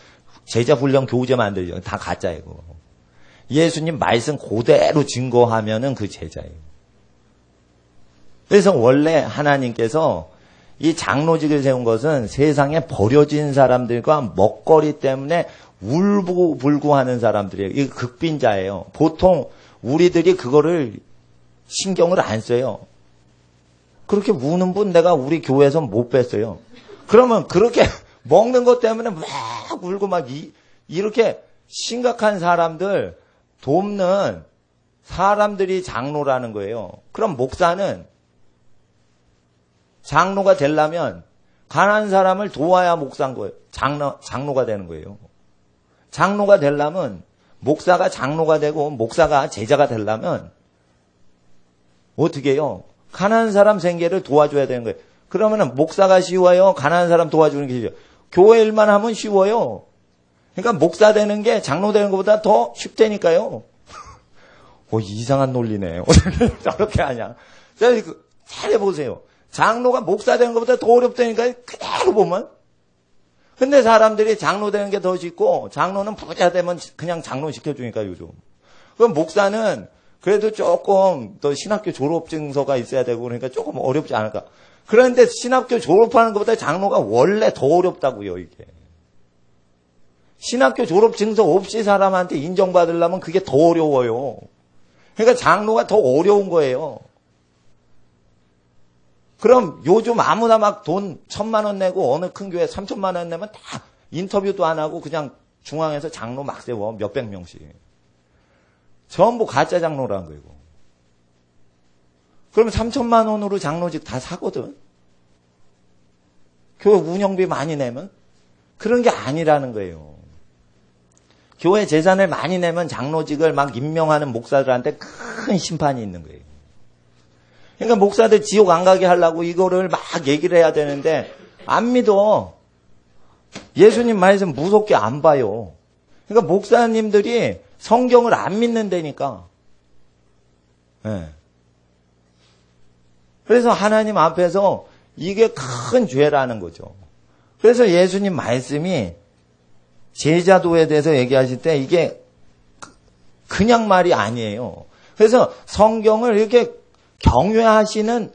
제자 훈련 교재 만들죠. 다 가짜예요. 예수님 말씀 그대로 증거하면은 그 제자예요. 그래서 원래 하나님께서 이 장로직을 세운 것은 세상에 버려진 사람들과 먹거리 때문에 울고불고하는 사람들이에요. 이게 극빈자예요. 보통 우리들이 그거를 신경을 안 써요. 그렇게 우는 분 내가 우리 교회에서 못 뵀어요. 그러면 그렇게 먹는 것 때문에 막 울고 막 이렇게 심각한 사람들 돕는 사람들이 장로라는 거예요. 그럼 목사는 장로가 되려면 가난한 사람을 도와야 목사인 거예요. 장로가 되는 거예요. 장로가 되려면 목사가 장로가 되고 목사가 제자가 되려면 어떻게 해요? 가난한 사람 생계를 도와줘야 되는 거예요. 그러면 목사가 쉬워요? 가난한 사람 도와주는 게 쉬워요? 교회 일만 하면 쉬워요. 그러니까 목사 되는 게 장로 되는 것보다 더 쉽다니까요. 이상한 논리네. 저렇게 하냐. 잘 해보세요. 장로가 목사 되는 것보다 더 어렵다니까요. 그대로 보면. 근데 사람들이 장로 되는 게 더 쉽고 장로는 부자 되면 그냥 장로 시켜주니까 요즘. 그럼 목사는 그래도 조금 더 신학교 졸업증서가 있어야 되고 그러니까 조금 어렵지 않을까. 그런데 신학교 졸업하는 것보다 장로가 원래 더 어렵다고요, 이게. 신학교 졸업증서 없이 사람한테 인정받으려면 그게 더 어려워요. 그러니까 장로가 더 어려운 거예요. 그럼 요즘 아무나 막 돈 1,000만 원 내고 어느 큰 교회 3,000만 원 내면 다 인터뷰도 안 하고 그냥 중앙에서 장로 막 세워. 몇백 명씩. 전부 가짜 장로라는 거예요. 그러면 3,000만 원으로 장로직 다 사거든. 교회 운영비 많이 내면. 그런 게 아니라는 거예요. 교회 재산을 많이 내면 장로직을 막 임명하는 목사들한테 큰 심판이 있는 거예요. 그러니까 목사들 지옥 안 가게 하려고 이거를 막 얘기를 해야 되는데 안 믿어. 예수님 말씀 무섭게 안 봐요. 그러니까 목사님들이 성경을 안 믿는다니까. 네. 그래서 하나님 앞에서 이게 큰 죄라는 거죠. 그래서 예수님 말씀이 제자도에 대해서 얘기하실 때 이게 그냥 말이 아니에요. 그래서 성경을 이렇게 경외하시는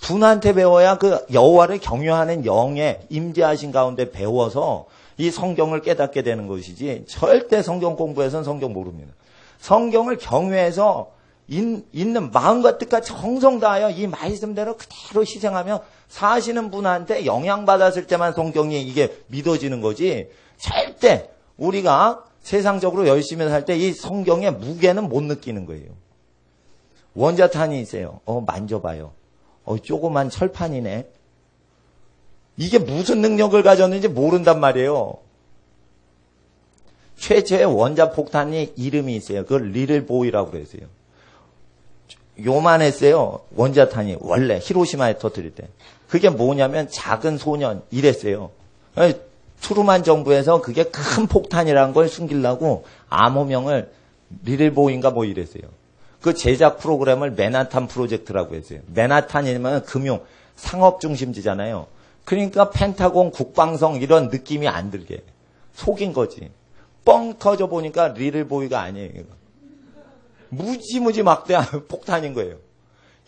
분한테 배워야 그 여호와를 경외하는 영에 임재하신 가운데 배워서 이 성경을 깨닫게 되는 것이지 절대 성경 공부해서는 성경 모릅니다. 성경을 경외해서 있는 마음과 뜻과 정성 다하여 이 말씀대로 그대로 희생하며 사시는 분한테 영향받았을 때만 성경이 이게 믿어지는 거지 절대 우리가 세상적으로 열심히 살 때 이 성경의 무게는 못 느끼는 거예요. 원자탄이 있어요. 만져봐요. 조그만 철판이네. 이게 무슨 능력을 가졌는지 모른단 말이에요. 최초의 원자폭탄이 이름이 있어요. 그걸 리틀보이라고 그랬어요. 요만했어요. 원자탄이 원래 히로시마에 터뜨릴 때. 그게 뭐냐면 작은 소년 이랬어요. 트루만 정부에서 그게 큰 폭탄이라는 걸 숨기려고 암호명을 리틀보이인가 뭐 이랬어요. 그 제작 프로그램을 맨하탄 프로젝트라고 했어요. 맨하탄이면 금융, 상업 중심지잖아요. 그러니까 펜타곤, 국방성 이런 느낌이 안 들게. 속인 거지. 뻥 터져 보니까 리틀보이가 아니에요. 무지무지 막대한 폭탄인 거예요.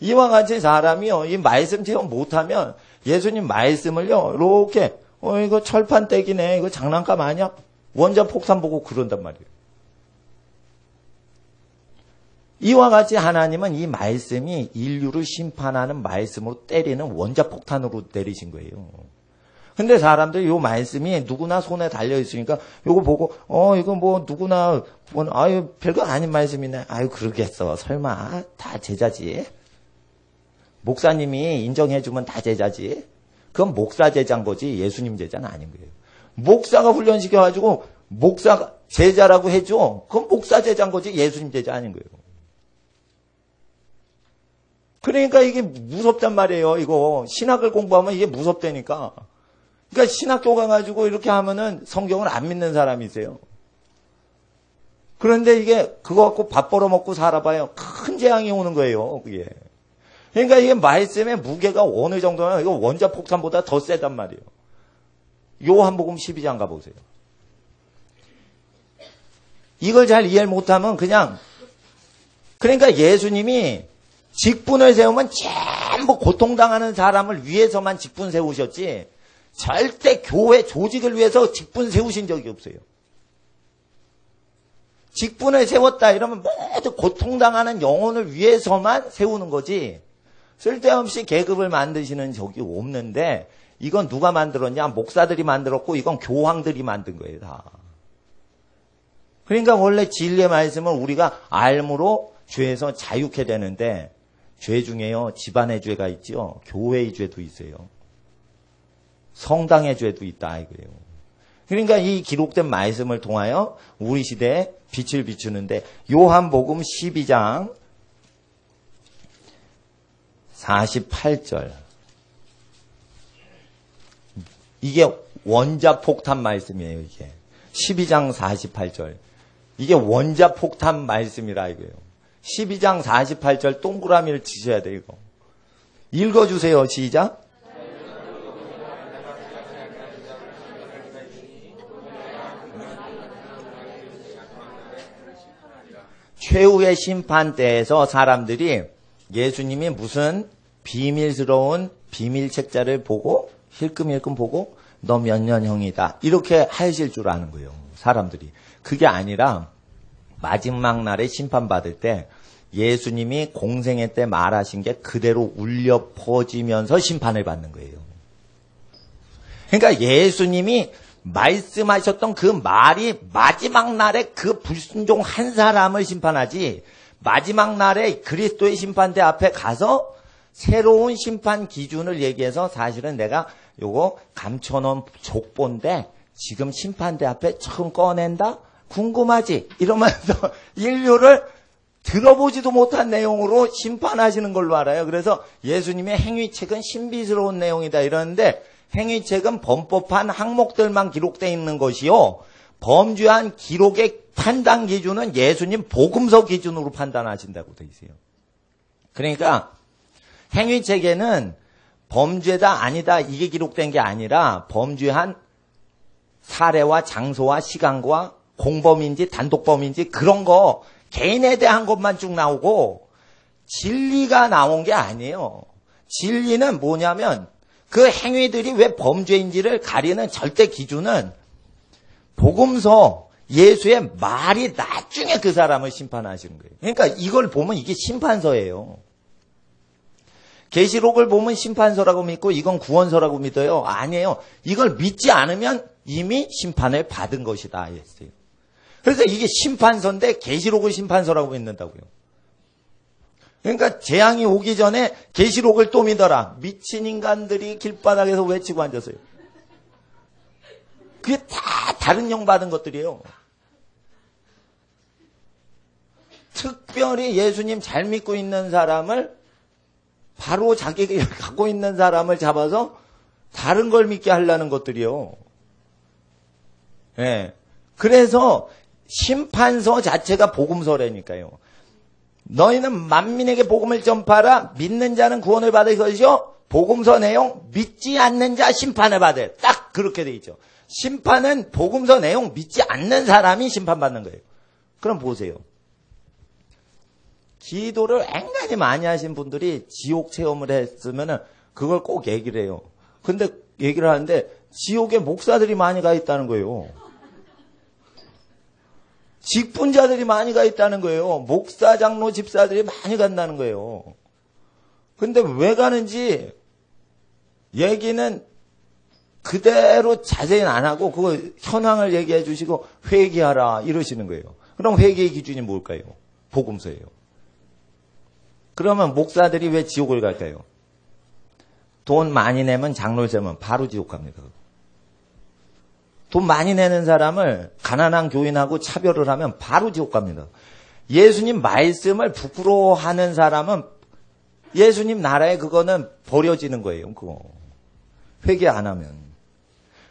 이와 같이 사람이요, 이 말씀 체험 못하면 예수님 말씀을요, 이렇게, 이거 철판 떼기네, 이거 장난감 아니야? 원자폭탄 보고 그런단 말이에요. 이와 같이 하나님은 이 말씀이 인류를 심판하는 말씀으로 때리는 원자폭탄으로 내리신 거예요. 근데 사람들이 이 말씀이 누구나 손에 달려있으니까 이거 보고 이거 뭐 누구나 아유 별거 아닌 말씀이네. 아유 그러겠어. 설마 다 제자지. 목사님이 인정해주면 다 제자지. 그건 목사 제자인 거지 예수님 제자는 아닌 거예요. 목사가 훈련시켜가지고 목사가 제자라고 해줘. 그건 목사 제자인 거지 예수님 제자 아닌 거예요. 그러니까 이게 무섭단 말이에요. 이거 신학을 공부하면 이게 무섭다니까. 그러니까 신학교 가가지고 이렇게 하면은 성경을 안 믿는 사람이세요. 그런데 이게 그거 갖고 밥 벌어먹고 살아봐요. 큰 재앙이 오는 거예요. 그게. 그러니까 이게 말씀의 무게가 어느 정도면 이거 원자폭탄보다 더 세단 말이에요. 요한복음 12장 가보세요. 이걸 잘 이해를 못하면 그러니까 예수님이 직분을 세우면 전부 고통당하는 사람을 위해서만 직분 세우셨지 절대 교회 조직을 위해서 직분 세우신 적이 없어요. 직분을 세웠다 이러면 모두 고통당하는 영혼을 위해서만 세우는 거지 쓸데없이 계급을 만드시는 적이 없는데 이건 누가 만들었냐? 목사들이 만들었고 이건 교황들이 만든 거예요. 다. 그러니까 원래 진리의 말씀은 우리가 알므로 죄에서 자유케 되는데 죄 중에요. 집안의 죄가 있죠. 교회의 죄도 있어요. 성당의 죄도 있다 이거예요. 그러니까 이 기록된 말씀을 통하여 우리 시대에 빛을 비추는데 요한복음 12장 48절 이게 원자폭탄 말씀이에요. 이게 12장 48절 이게 원자폭탄 말씀이라 이거예요. 12장 48절 동그라미를 치셔야 돼요. 이거 읽어주세요. 시작. 최후의 심판 때에서 사람들이 예수님이 무슨 비밀스러운 비밀 책자를 보고 힐끔힐끔 보고 너 몇 년형이다 이렇게 하실 줄 아는 거예요. 사람들이. 그게 아니라 마지막 날에 심판받을 때 예수님이 공생애 때 말하신 게 그대로 울려 퍼지면서 심판을 받는 거예요. 그러니까 예수님이 말씀하셨던 그 말이 마지막 날에 그 불순종 한 사람을 심판하지 마지막 날에 그리스도의 심판대 앞에 가서 새로운 심판 기준을 얘기해서 사실은 내가 요거 감춰놓은 족보인데 지금 심판대 앞에 처음 꺼낸다? 궁금하지? 이러면서 인류를 들어보지도 못한 내용으로 심판하시는 걸로 알아요. 그래서 예수님의 행위책은 신비스러운 내용이다 이러는데 행위책은 범법한 항목들만 기록되어 있는 것이요. 범죄한 기록의 판단 기준은 예수님 복음서 기준으로 판단하신다고 되어 있어요. 그러니까 행위책에는 범죄다 아니다 이게 기록된 게 아니라 범죄한 사례와 장소와 시간과 공범인지 단독범인지 그런 거 개인에 대한 것만 쭉 나오고 진리가 나온 게 아니에요. 진리는 뭐냐면 그 행위들이 왜 범죄인지를 가리는 절대 기준은 복음서 예수의 말이 나중에 그 사람을 심판하시는 거예요. 그러니까 이걸 보면 이게 심판서예요. 계시록을 보면 심판서라고 믿고 이건 구원서라고 믿어요. 아니에요. 이걸 믿지 않으면 이미 심판을 받은 것이다 했어요. 그래서 이게 심판서인데 계시록을 심판서라고 믿는다고요. 그러니까 재앙이 오기 전에 계시록을 또 믿어라. 미친 인간들이 길바닥에서 외치고 앉았어요. 그게 다 다른 영 받은 것들이에요. 특별히 예수님 잘 믿고 있는 사람을 바로 자기가 갖고 있는 사람을 잡아서 다른 걸 믿게 하려는 것들이요. 예. 그래서 심판서 자체가 복음서라니까요. 너희는 만민에게 복음을 전파하라. 믿는 자는 구원을 받을 것이요. 복음서 내용 믿지 않는 자 심판을 받을. 딱 그렇게 돼 있죠. 심판은 복음서 내용 믿지 않는 사람이 심판받는 거예요. 그럼 보세요. 기도를 앵간히 많이 하신 분들이 지옥 체험을 했으면 그걸 꼭 얘기를 해요. 근데 얘기를 하는데 지옥에 목사들이 많이 가 있다는 거예요. 직분자들이 많이 가 있다는 거예요. 목사, 장로, 집사들이 많이 간다는 거예요. 근데 왜 가는지 얘기는 그대로 자세히는 안 하고 그거 현황을 얘기해 주시고 회개하라 이러시는 거예요. 그럼 회개의 기준이 뭘까요? 복음서예요. 그러면 목사들이 왜 지옥을 갈까요? 돈 많이 내면 장로 세면 바로 지옥 갑니다. 돈 많이 내는 사람을 가난한 교인하고 차별을 하면 바로 지옥 갑니다. 예수님 말씀을 부끄러워하는 사람은 예수님 나라에 그거는 버려지는 거예요. 그거 회개 안 하면.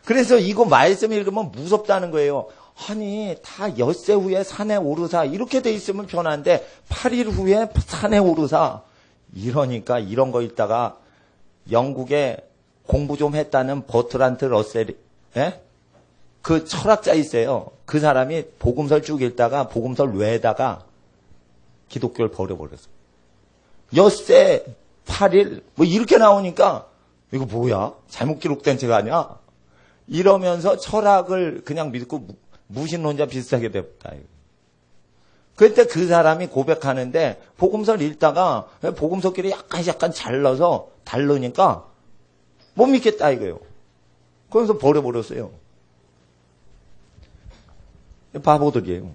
그래서 이거 말씀 읽으면 무섭다는 거예요. 아니 다 엿새 후에 산에 오르사 이렇게 돼 있으면 편한데 8일 후에 산에 오르사 이러니까 이런 거 읽다가 영국에 공부 좀 했다는 버트란트 러셀이 그 철학자 있어요. 그 사람이 복음서를 쭉 읽다가 복음서를 외에다가 기독교를 버려버렸어요. 엿새 8일 뭐 이렇게 나오니까 이거 뭐야? 잘못 기록된 책 아니야? 이러면서 철학을 그냥 믿고 무신론자 비슷하게 됐다. 그때 그 사람이 고백하는데 복음서를 읽다가 복음서끼리 약간 잘라서 다르니까 못 믿겠다 이거예요. 그래서 버려버렸어요. 바보들이에요.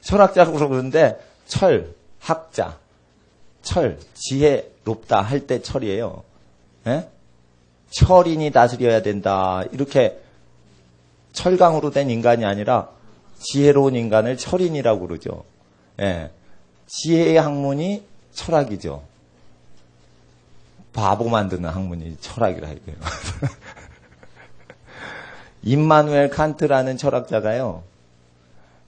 철학자라고 그러는데 철학자, 지혜롭다 할 때 철이에요. 예? 철인이 다스려야 된다. 이렇게 철강으로 된 인간이 아니라 지혜로운 인간을 철인이라고 그러죠. 예. 지혜의 학문이 철학이죠. 바보 만드는 학문이 철학이라 이거예요. 임마누엘 칸트라는 철학자가요.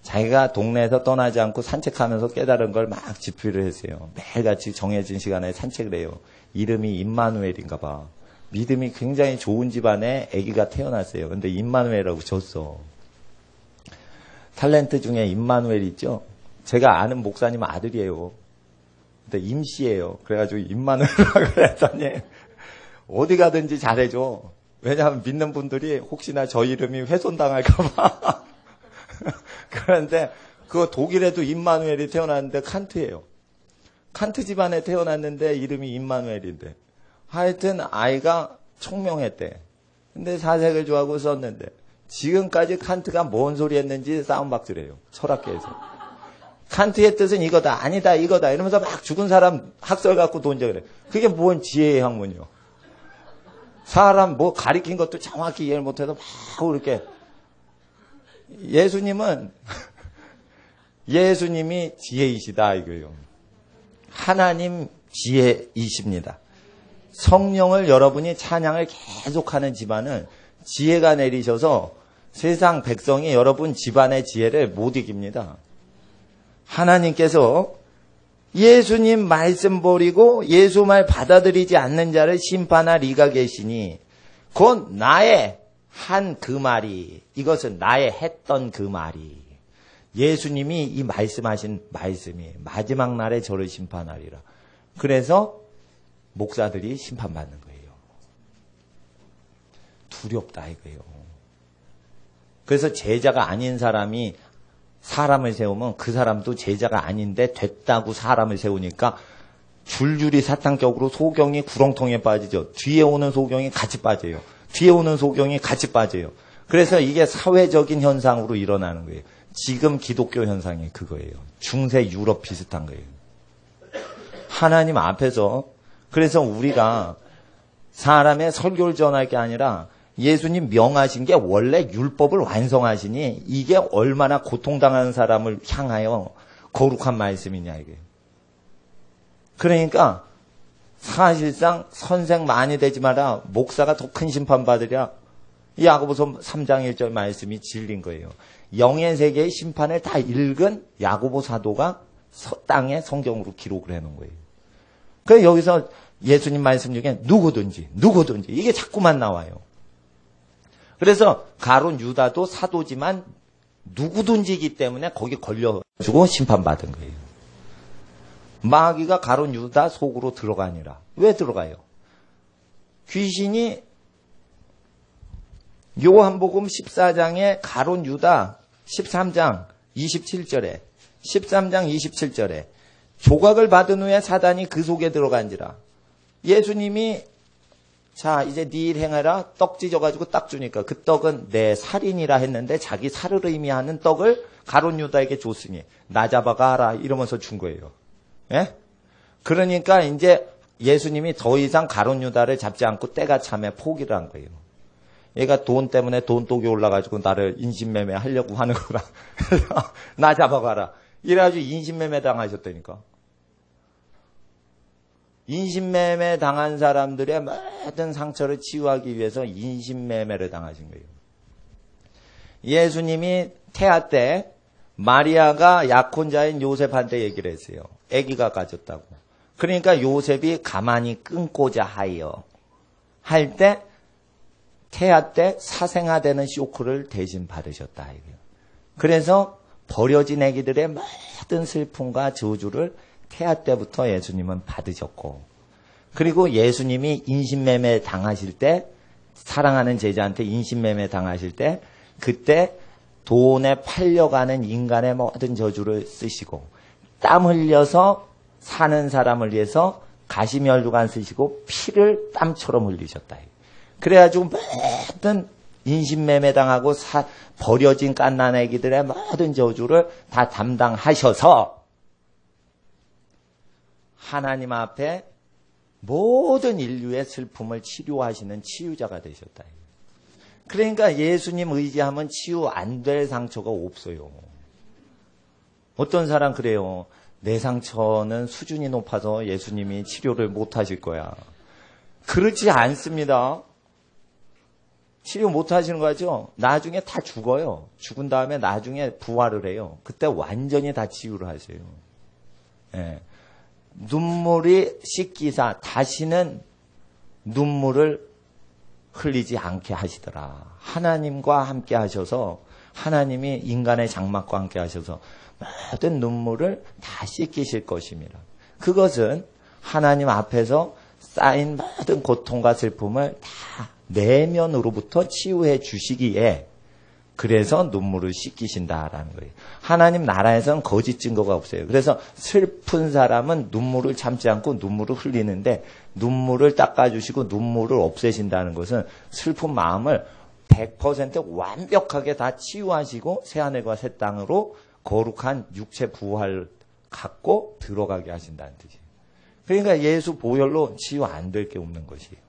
자기가 동네에서 떠나지 않고 산책하면서 깨달은 걸 막 집필을 했어요. 매일같이 정해진 시간에 산책을 해요. 이름이 임마누엘인가 봐. 믿음이 굉장히 좋은 집안에 아기가 태어났어요. 근데 임마누엘이라고 줬어. 탤런트 중에 임마누엘 있죠? 제가 아는 목사님 아들이에요. 근데 임씨예요. 그래가지고 임마누엘이라고 그랬더니 어디 가든지 잘해줘. 왜냐하면 믿는 분들이 혹시나 저 이름이 훼손당할까 봐. 그런데 그 독일에도 임마누엘이 태어났는데 칸트예요. 칸트 집안에 태어났는데 이름이 임마누엘인데 하여튼 아이가 총명했대. 근데 사색을 좋아하고 썼는데 지금까지 칸트가 뭔 소리 했는지 싸움박질해요. 철학계에서. 칸트의 뜻은 이거다 아니다 이거다 이러면서 막 죽은 사람 학설 갖고 논쟁을 그래. 그게 뭔 지혜의 학문이요. 사람 뭐 가리킨 것도 정확히 이해를 못해서 막 그렇게. 예수님이 지혜이시다 이거예요. 하나님 지혜이십니다. 성령을 여러분이 찬양을 계속하는 집안은 지혜가 내리셔서 세상 백성이 여러분 집안의 지혜를 못 이깁니다. 하나님께서 예수님 말씀 버리고 예수 말 받아들이지 않는 자를 심판할 이가 계시니 곧 나의 한 그 말이 이것은 나의 했던 그 말이 예수님이 이 말씀하신 말씀이 마지막 날에 저를 심판하리라. 그래서 목사들이 심판받는 거예요. 두렵다 이거예요. 그래서 제자가 아닌 사람이 사람을 세우면 그 사람도 제자가 아닌데 됐다고 사람을 세우니까 줄줄이 사탕격으로 소경이 구렁텅이에 빠지죠. 뒤에 오는 소경이 같이 빠져요. 뒤에 오는 소경이 같이 빠져요. 그래서 이게 사회적인 현상으로 일어나는 거예요. 지금 기독교 현상이 그거예요. 중세 유럽 비슷한 거예요. 하나님 앞에서 그래서 우리가 사람의 설교를 전할 게 아니라 예수님 명하신 게 원래 율법을 완성하시니 이게 얼마나 고통당하는 사람을 향하여 거룩한 말씀이냐 이게. 그러니까 사실상 선생 많이 되지 마라. 목사가 더 큰 심판 받으랴. 이 야고보서 3장 1절 말씀이 진리인 거예요. 영의 세계의 심판을 다 읽은 야고보 사도가 땅에 성경으로 기록을 해놓은 거예요. 그래서 여기서 예수님 말씀 중에 누구든지 이게 자꾸만 나와요. 그래서 가룟 유다도 사도지만 누구든지이기 때문에 거기 걸려주고 심판받은 거예요. 마귀가 가룟 유다 속으로 들어가니라. 왜 들어가요? 귀신이 요한복음 14장에 가룟 유다 13장 27절에 13장 27절에 조각을 받은 후에 사단이 그 속에 들어간지라. 예수님이 자 이제 네 일 행해라. 떡 찢어가지고 딱 주니까 그 떡은 내 살인이라 했는데 자기 살을 의미하는 떡을 가룟 유다에게 줬으니 나 잡아가라 이러면서 준 거예요. 예? 그러니까 이제 예수님이 더 이상 가룟 유다를 잡지 않고 때가 참에 포기를 한 거예요. 얘가 돈 때문에 돈독이 올라가지고 나를 인신매매 하려고 하는 거라. 나 잡아가라. 이래가지고 인신매매 당하셨다니까. 인신매매 당한 사람들의 모든 상처를 치유하기 위해서 인신매매를 당하신 거예요. 예수님이 태아 때 마리아가 약혼자인 요셉한테 얘기를 했어요. 아기가 가졌다고. 그러니까 요셉이 가만히 끊고자 하여 할 때 태아 때 사생아되는 쇼크를 대신 받으셨다. 그래서 버려진 아기들의 모든 슬픔과 저주를 태아 때부터 예수님은 받으셨고, 그리고 예수님이 인신매매 당하실 때, 사랑하는 제자한테 인신매매 당하실 때, 그때 돈에 팔려가는 인간의 모든 저주를 쓰시고, 땀 흘려서 사는 사람을 위해서 가시면류관 쓰시고 피를 땀처럼 흘리셨다. 그래가지고 모든 인신매매 당하고 버려진 갓난 아기들의 모든 저주를 다 담당하셔서 하나님 앞에 모든 인류의 슬픔을 치료하시는 치유자가 되셨다. 그러니까 예수님 의지하면 치유 안 될 상처가 없어요. 어떤 사람 그래요. 내 상처는 수준이 높아서 예수님이 치료를 못 하실 거야. 그렇지 않습니다. 치료 못 하시는 거죠? 나중에 다 죽어요. 죽은 다음에 나중에 부활을 해요. 그때 완전히 다 치유를 하세요. 예. 눈물이 씻기사 다시는 눈물을 흘리지 않게 하시더라. 하나님과 함께 하셔서, 하나님이 인간의 장막과 함께 하셔서 모든 눈물을 다 씻기실 것입니다. 그것은 하나님 앞에서 쌓인 모든 고통과 슬픔을 다 내면으로부터 치유해 주시기에 그래서 눈물을 씻기신다라는 거예요. 하나님 나라에서는 거짓 증거가 없어요. 그래서 슬픈 사람은 눈물을 참지 않고 눈물을 흘리는데 눈물을 닦아주시고 눈물을 없애신다는 것은 슬픈 마음을 100% 완벽하게 다 치유하시고 새하늘과 새 땅으로 거룩한 육체 부활 갖고 들어가게 하신다는 뜻이에요. 그러니까 예수 보혈로 치유 안 될 게 없는 것이에요.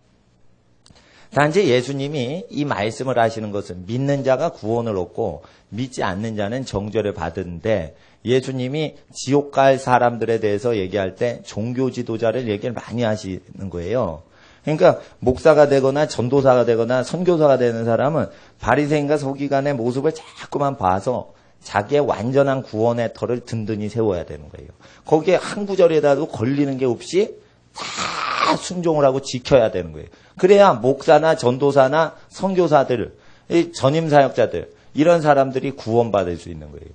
단지 예수님이 이 말씀을 하시는 것은 믿는 자가 구원을 얻고 믿지 않는 자는 정죄를 받는데, 예수님이 지옥 갈 사람들에 대해서 얘기할 때 종교 지도자를 얘기를 많이 하시는 거예요. 그러니까 목사가 되거나 전도사가 되거나 선교사가 되는 사람은 바리새인과 서기관의 모습을 자꾸만 봐서 자기의 완전한 구원의 터를 든든히 세워야 되는 거예요. 거기에 한 구절에라도 걸리는 게 없이 다 순종을 하고 지켜야 되는 거예요. 그래야 목사나 전도사나 선교사들, 전임 사역자들, 이런 사람들이 구원받을 수 있는 거예요.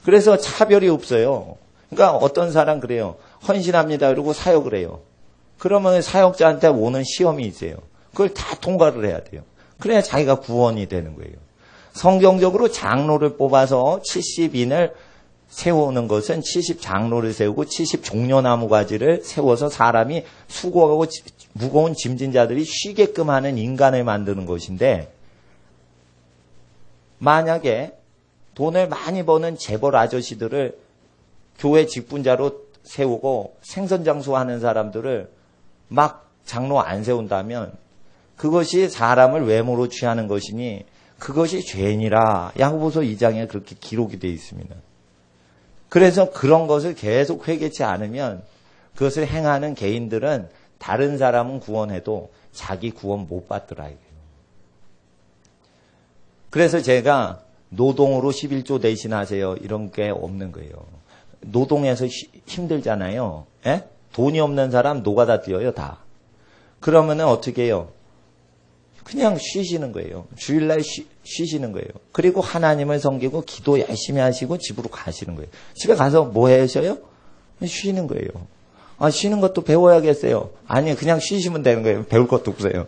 그래서 차별이 없어요. 그러니까 어떤 사람 그래요. 헌신합니다. 그러고 사역을 해요. 그러면 사역자한테 오는 시험이 있어요. 그걸 다 통과를 해야 돼요. 그래야 자기가 구원이 되는 거예요. 성경적으로 장로를 뽑아서 70인을 세우는 것은 70장로를 세우고 70종려나무 가지를 세워서 사람이 수고하고 무거운 짐진 자들이 쉬게끔 하는 인간을 만드는 것인데, 만약에 돈을 많이 버는 재벌 아저씨들을 교회 직분자로 세우고 생선장수하는 사람들을 막 장로 안 세운다면 그것이 사람을 외모로 취하는 것이니 그것이 죄니라. 야고보서 2장에 그렇게 기록이 되어 있습니다. 그래서 그런 것을 계속 회개치 않으면 그것을 행하는 개인들은 다른 사람은 구원해도 자기 구원 못 받더라. 이거예요. 그래서 제가 노동으로 11조 대신하세요. 이런 게 없는 거예요. 노동해서 힘들잖아요. 에? 돈이 없는 사람 노가다 뛰어요, 다. 그러면은 어떻게 해요? 그냥 쉬시는 거예요. 주일날 쉬시는 거예요. 그리고 하나님을 섬기고 기도 열심히 하시고 집으로 가시는 거예요. 집에 가서 뭐 하셔요? 쉬는 거예요. 아, 쉬는 것도 배워야겠어요. 아니, 그냥 쉬시면 되는 거예요. 배울 것도 없어요.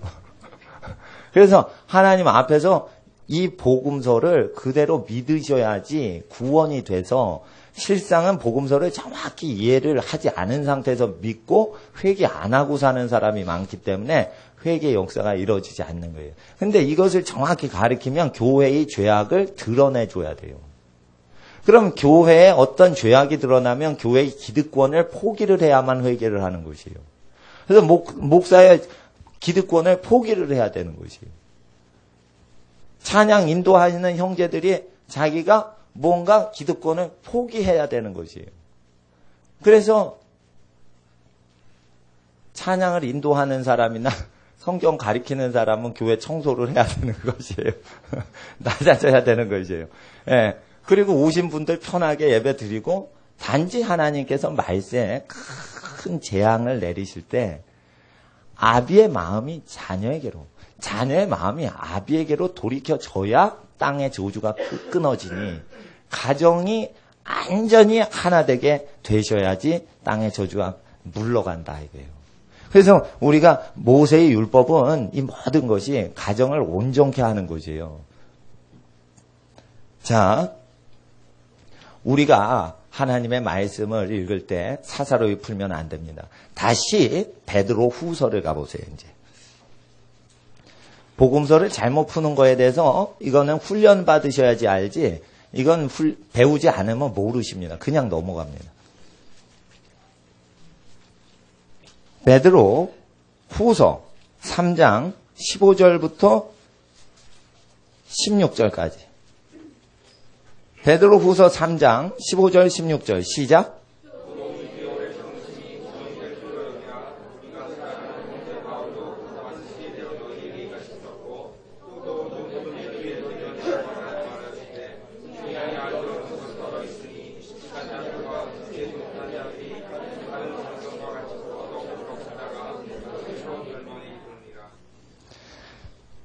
그래서 하나님 앞에서 이 복음서를 그대로 믿으셔야지 구원이 돼서, 실상은 복음서를 정확히 이해를 하지 않은 상태에서 믿고 회개 안 하고 사는 사람이 많기 때문에 회개 역사가 이루어지지 않는 거예요. 근데 이것을 정확히 가르치면 교회의 죄악을 드러내줘야 돼요. 그럼 교회에 어떤 죄악이 드러나면 교회의 기득권을 포기를 해야만 회개를 하는 것이에요. 그래서 목사의 기득권을 포기를 해야 되는 것이에요. 찬양 인도하시는 형제들이 자기가 뭔가 기득권을 포기해야 되는 것이에요. 그래서 찬양을 인도하는 사람이나 성경 가리키는 사람은 교회 청소를 해야 되는 것이에요. 낮아져야 되는 것이에요. 예. 그리고 오신 분들 편하게 예배 드리고 단지 하나님께서 말세에 큰 재앙을 내리실 때 아비의 마음이 자녀에게로, 자녀의 마음이 아비에게로 돌이켜져야 땅의 저주가 끊어지니 가정이 완전히 하나 되게 되셔야지 땅의 저주가 물러간다 이거예요. 그래서 우리가 모세의 율법은 이 모든 것이 가정을 온전케 하는 것이에요. 자, 우리가 하나님의 말씀을 읽을 때 사사로이 풀면 안 됩니다. 다시 베드로 후서를 가보세요. 이제 복음서를 잘못 푸는 거에 대해서 이거는 훈련 받으셔야지 알지, 이건 배우지 않으면 모르십니다. 그냥 넘어갑니다. 베드로 후서 3장 15절부터 16절까지. 베드로 후서 3장 15절 16절 시작.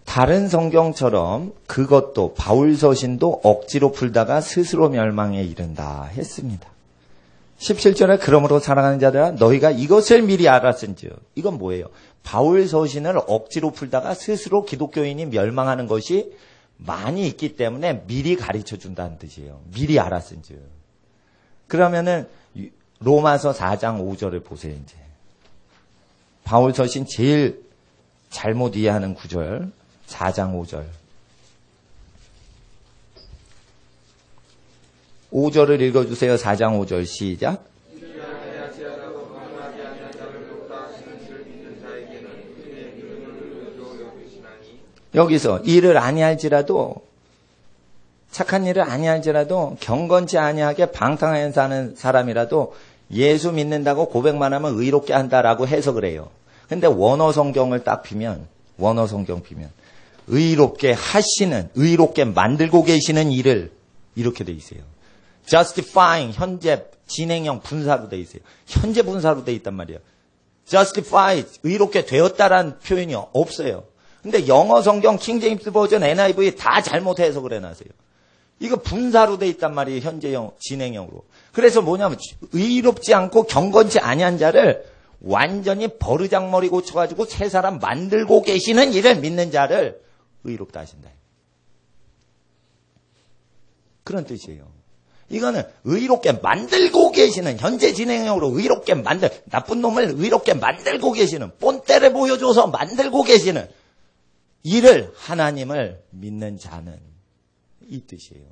다른 성경처럼 그것도 바울 서신도 억지로 풀다가 스스로 멸망에 이른다 했습니다. 17절에 그러므로 사랑하는 자들아 너희가 이것을 미리 알았은즉. 이건 뭐예요? 바울 서신을 억지로 풀다가 스스로 기독교인이 멸망하는 것이 많이 있기 때문에 미리 가르쳐 준다는 뜻이에요. 미리 알았은즉. 그러면은 로마서 4장 5절을 보세요. 이제 바울 서신 제일 잘못 이해하는 구절 4장 5절. 5절을 읽어주세요. 4장 5절 시작. 여기서 이를 아니할지라도, 착한 일을 아니할지라도 경건치 아니하게 방탕하게 사는 사람이라도 예수 믿는다고 고백만 하면 의롭게 한다라고 해석을 해요. 근데 원어 성경을 딱 피면, 원어 성경 피면 의롭게 하시는, 의롭게 만들고 계시는 일을 이렇게 돼 있어요. justifying, 현재 진행형 분사로 돼 있어요. 현재 분사로 돼 있단 말이에요. justified, 의롭게 되었다라는 표현이 없어요. 근데 영어 성경 킹제임스 버전, NIV 다 잘못 해석을 해놨어요. 이거 분사로 돼 있단 말이에요. 현재형, 진행형으로. 그래서 뭐냐면 의롭지 않고 경건치 아니한 자를 완전히 버르장머리 고쳐가지고 새 사람 만들고 계시는 일을 믿는 자를 의롭다 하신다. 그런 뜻이에요. 이거는 의롭게 만들고 계시는, 현재 진행형으로 의롭게 나쁜 놈을 의롭게 만들고 계시는, 본때를 보여줘서 만들고 계시는 일을 하나님을 믿는 자는 이 뜻이에요.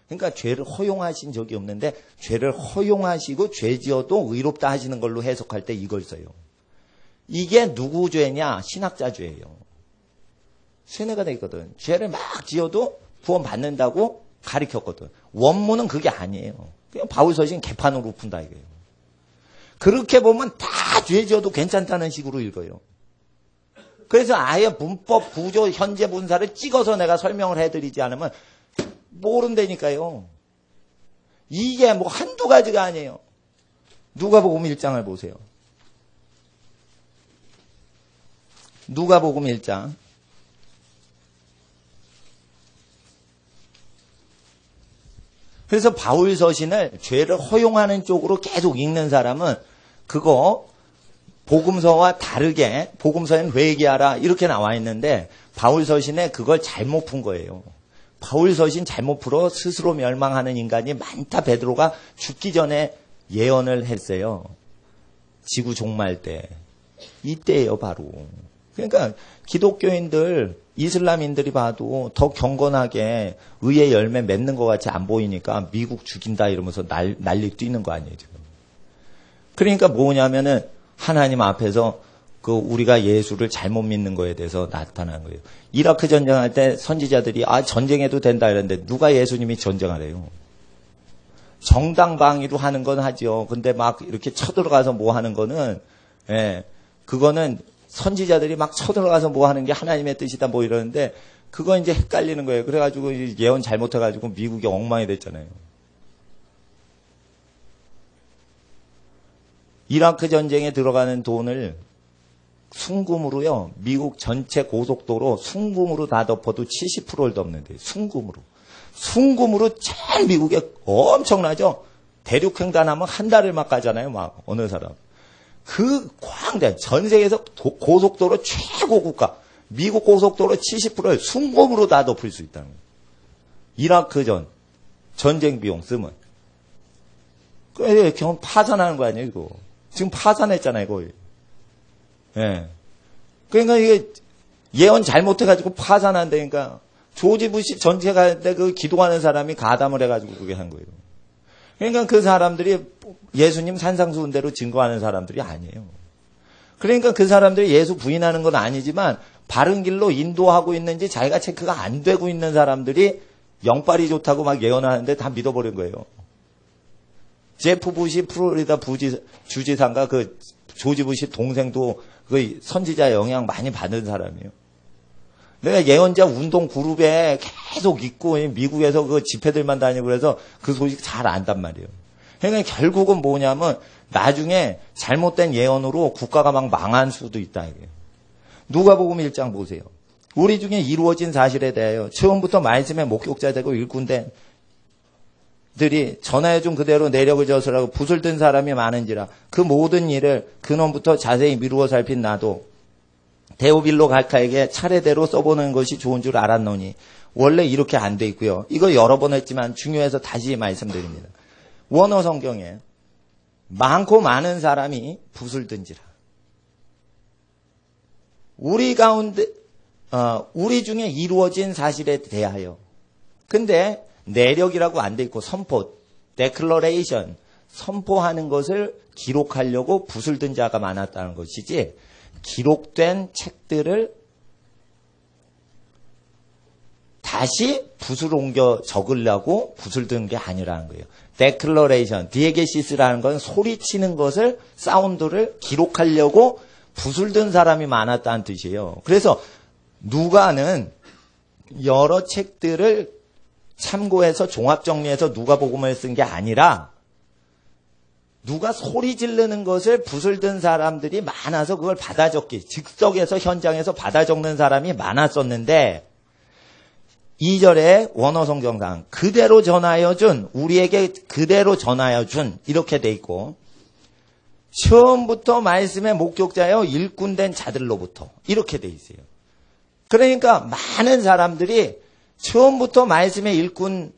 그러니까 죄를 허용하신 적이 없는데 죄를 허용하시고 죄 지어도 의롭다 하시는 걸로 해석할 때 이걸 써요. 이게 누구 죄냐? 신학자 죄예요. 세뇌가 돼 있거든. 죄를 막 지어도 구원 받는다고 가르쳤거든. 원문은 그게 아니에요. 그냥 바울 서신 개판으로 푼다 이거예요. 그렇게 보면 다 죄 지어도 괜찮다는 식으로 읽어요. 그래서 아예 문법, 구조, 현재 분사를 찍어서 내가 설명을 해드리지 않으면 모른다니까요. 이게 뭐 한두 가지가 아니에요. 누가복음 1장을 보세요. 누가복음 1장. 그래서 바울 서신을 죄를 허용하는 쪽으로 계속 읽는 사람은 그거 복음서와 다르게, 복음서엔 회개하라 이렇게 나와 있는데 바울 서신에 그걸 잘못 푼 거예요. 바울 서신 잘못 풀어 스스로 멸망하는 인간이 많다. 베드로가 죽기 전에 예언을 했어요. 지구 종말 때. 이때예요 바로. 그러니까 기독교인들, 이슬람인들이 봐도 더 경건하게 의의 열매 맺는 것 같이 안 보이니까 미국 죽인다 이러면서 난리 뛰는 거 아니에요 지금. 그러니까 뭐냐면은 하나님 앞에서 우리가 예수를 잘못 믿는 거에 대해서 나타난 거예요. 이라크 전쟁할 때 선지자들이 전쟁해도 된다 이랬는데 누가 예수님이 전쟁하래요. 정당방위로 하는 건 하죠. 근데 막 이렇게 쳐들어가서 뭐 하는 거는, 그거는 선지자들이 막 쳐들어가서 뭐 하는 게 하나님의 뜻이다 뭐 이러는데, 그거 이제 헷갈리는 거예요. 그래가지고 예언 잘못해가지고 미국이 엉망이 됐잖아요. 이라크 전쟁에 들어가는 돈을 순금으로요, 미국 전체 고속도로 순금으로 다 덮어도 70%를 덮는데요. 순금으로 제일 미국에 엄청나죠? 대륙횡단하면 한 달을 막 가잖아요, 막, 어느 사람. 그 광대, 전 세계에서 고속도로 최고국가, 미국 고속도로 70%를 순금으로 다 덮을 수 있다는 거예요. 이라크 전쟁 비용 쓰면. 경험 파산하는 거 아니에요, 이거. 지금 파산했잖아요, 거의. 예. 그러니까 이게 예언 잘못해가지고 파산한다니까. 조지 부시 전체 갈 때 그 기도하는 사람이 가담을 해가지고 그게 한 거예요. 그러니까 그 사람들이 예수님 산상수훈대로 증거하는 사람들이 아니에요. 그러니까 그 사람들이 예수 부인하는 건 아니지만 바른 길로 인도하고 있는지 자기가 체크가 안 되고 있는 사람들이 영빨이 좋다고 막 예언하는데 다 믿어버린 거예요. 제프 부시 플로리다 주지사인가 그 조지 부시 동생도 그 선지자 영향 많이 받은 사람이에요. 내가 예언자 운동 그룹에 계속 있고 미국에서 그 집회들만 다니고 그래서 그 소식 잘 안단 말이에요. 그러니까 결국은 뭐냐면 나중에 잘못된 예언으로 국가가 막 망한 수도 있다 이게. 누가복음 1장 보세요. 우리 중에 이루어진 사실에 대하여 처음부터 말씀의 목격자 되고 일꾼된 들이 전하여 준 그대로 내력을 저술하고 붓을 든 사람이 많은지라 그 모든 일을 근원부터 자세히 미루어 살핀 나도 데오빌로 갈카에게 차례대로 써보는 것이 좋은 줄 알았노니 원래 이렇게 안 돼 있고요. 이거 여러 번 했지만 중요해서 다시 말씀드립니다. 원어 성경에 많고 많은 사람이 붓을 든지라. 우리 가운데 우리 중에 이루어진 사실에 대하여. 근데 내력이라고 안 돼 있고 선포, declaration, 선포하는 것을 기록하려고 붓을 든 자가 많았다는 것이지 기록된 책들을 다시 붓을 옮겨 적으려고 붓을 든 게 아니라는 거예요. declaration, diegesis라는 건 소리치는 것을 사운드를 기록하려고 붓을 든 사람이 많았다는 뜻이에요. 그래서 누가는 여러 책들을 참고해서 종합정리해서 누가복음을 쓴 게 아니라 누가 소리 지르는 것을 붓을 든 사람들이 많아서 그걸 받아 적기, 즉석에서 현장에서 받아 적는 사람이 많았었는데 2절에 원어성경상 그대로 전하여 준, 우리에게 그대로 전하여 준 이렇게 돼 있고 처음부터 말씀의 목격자여 일꾼된 자들로부터 이렇게 돼 있어요. 그러니까 많은 사람들이 처음부터 말씀의 일꾼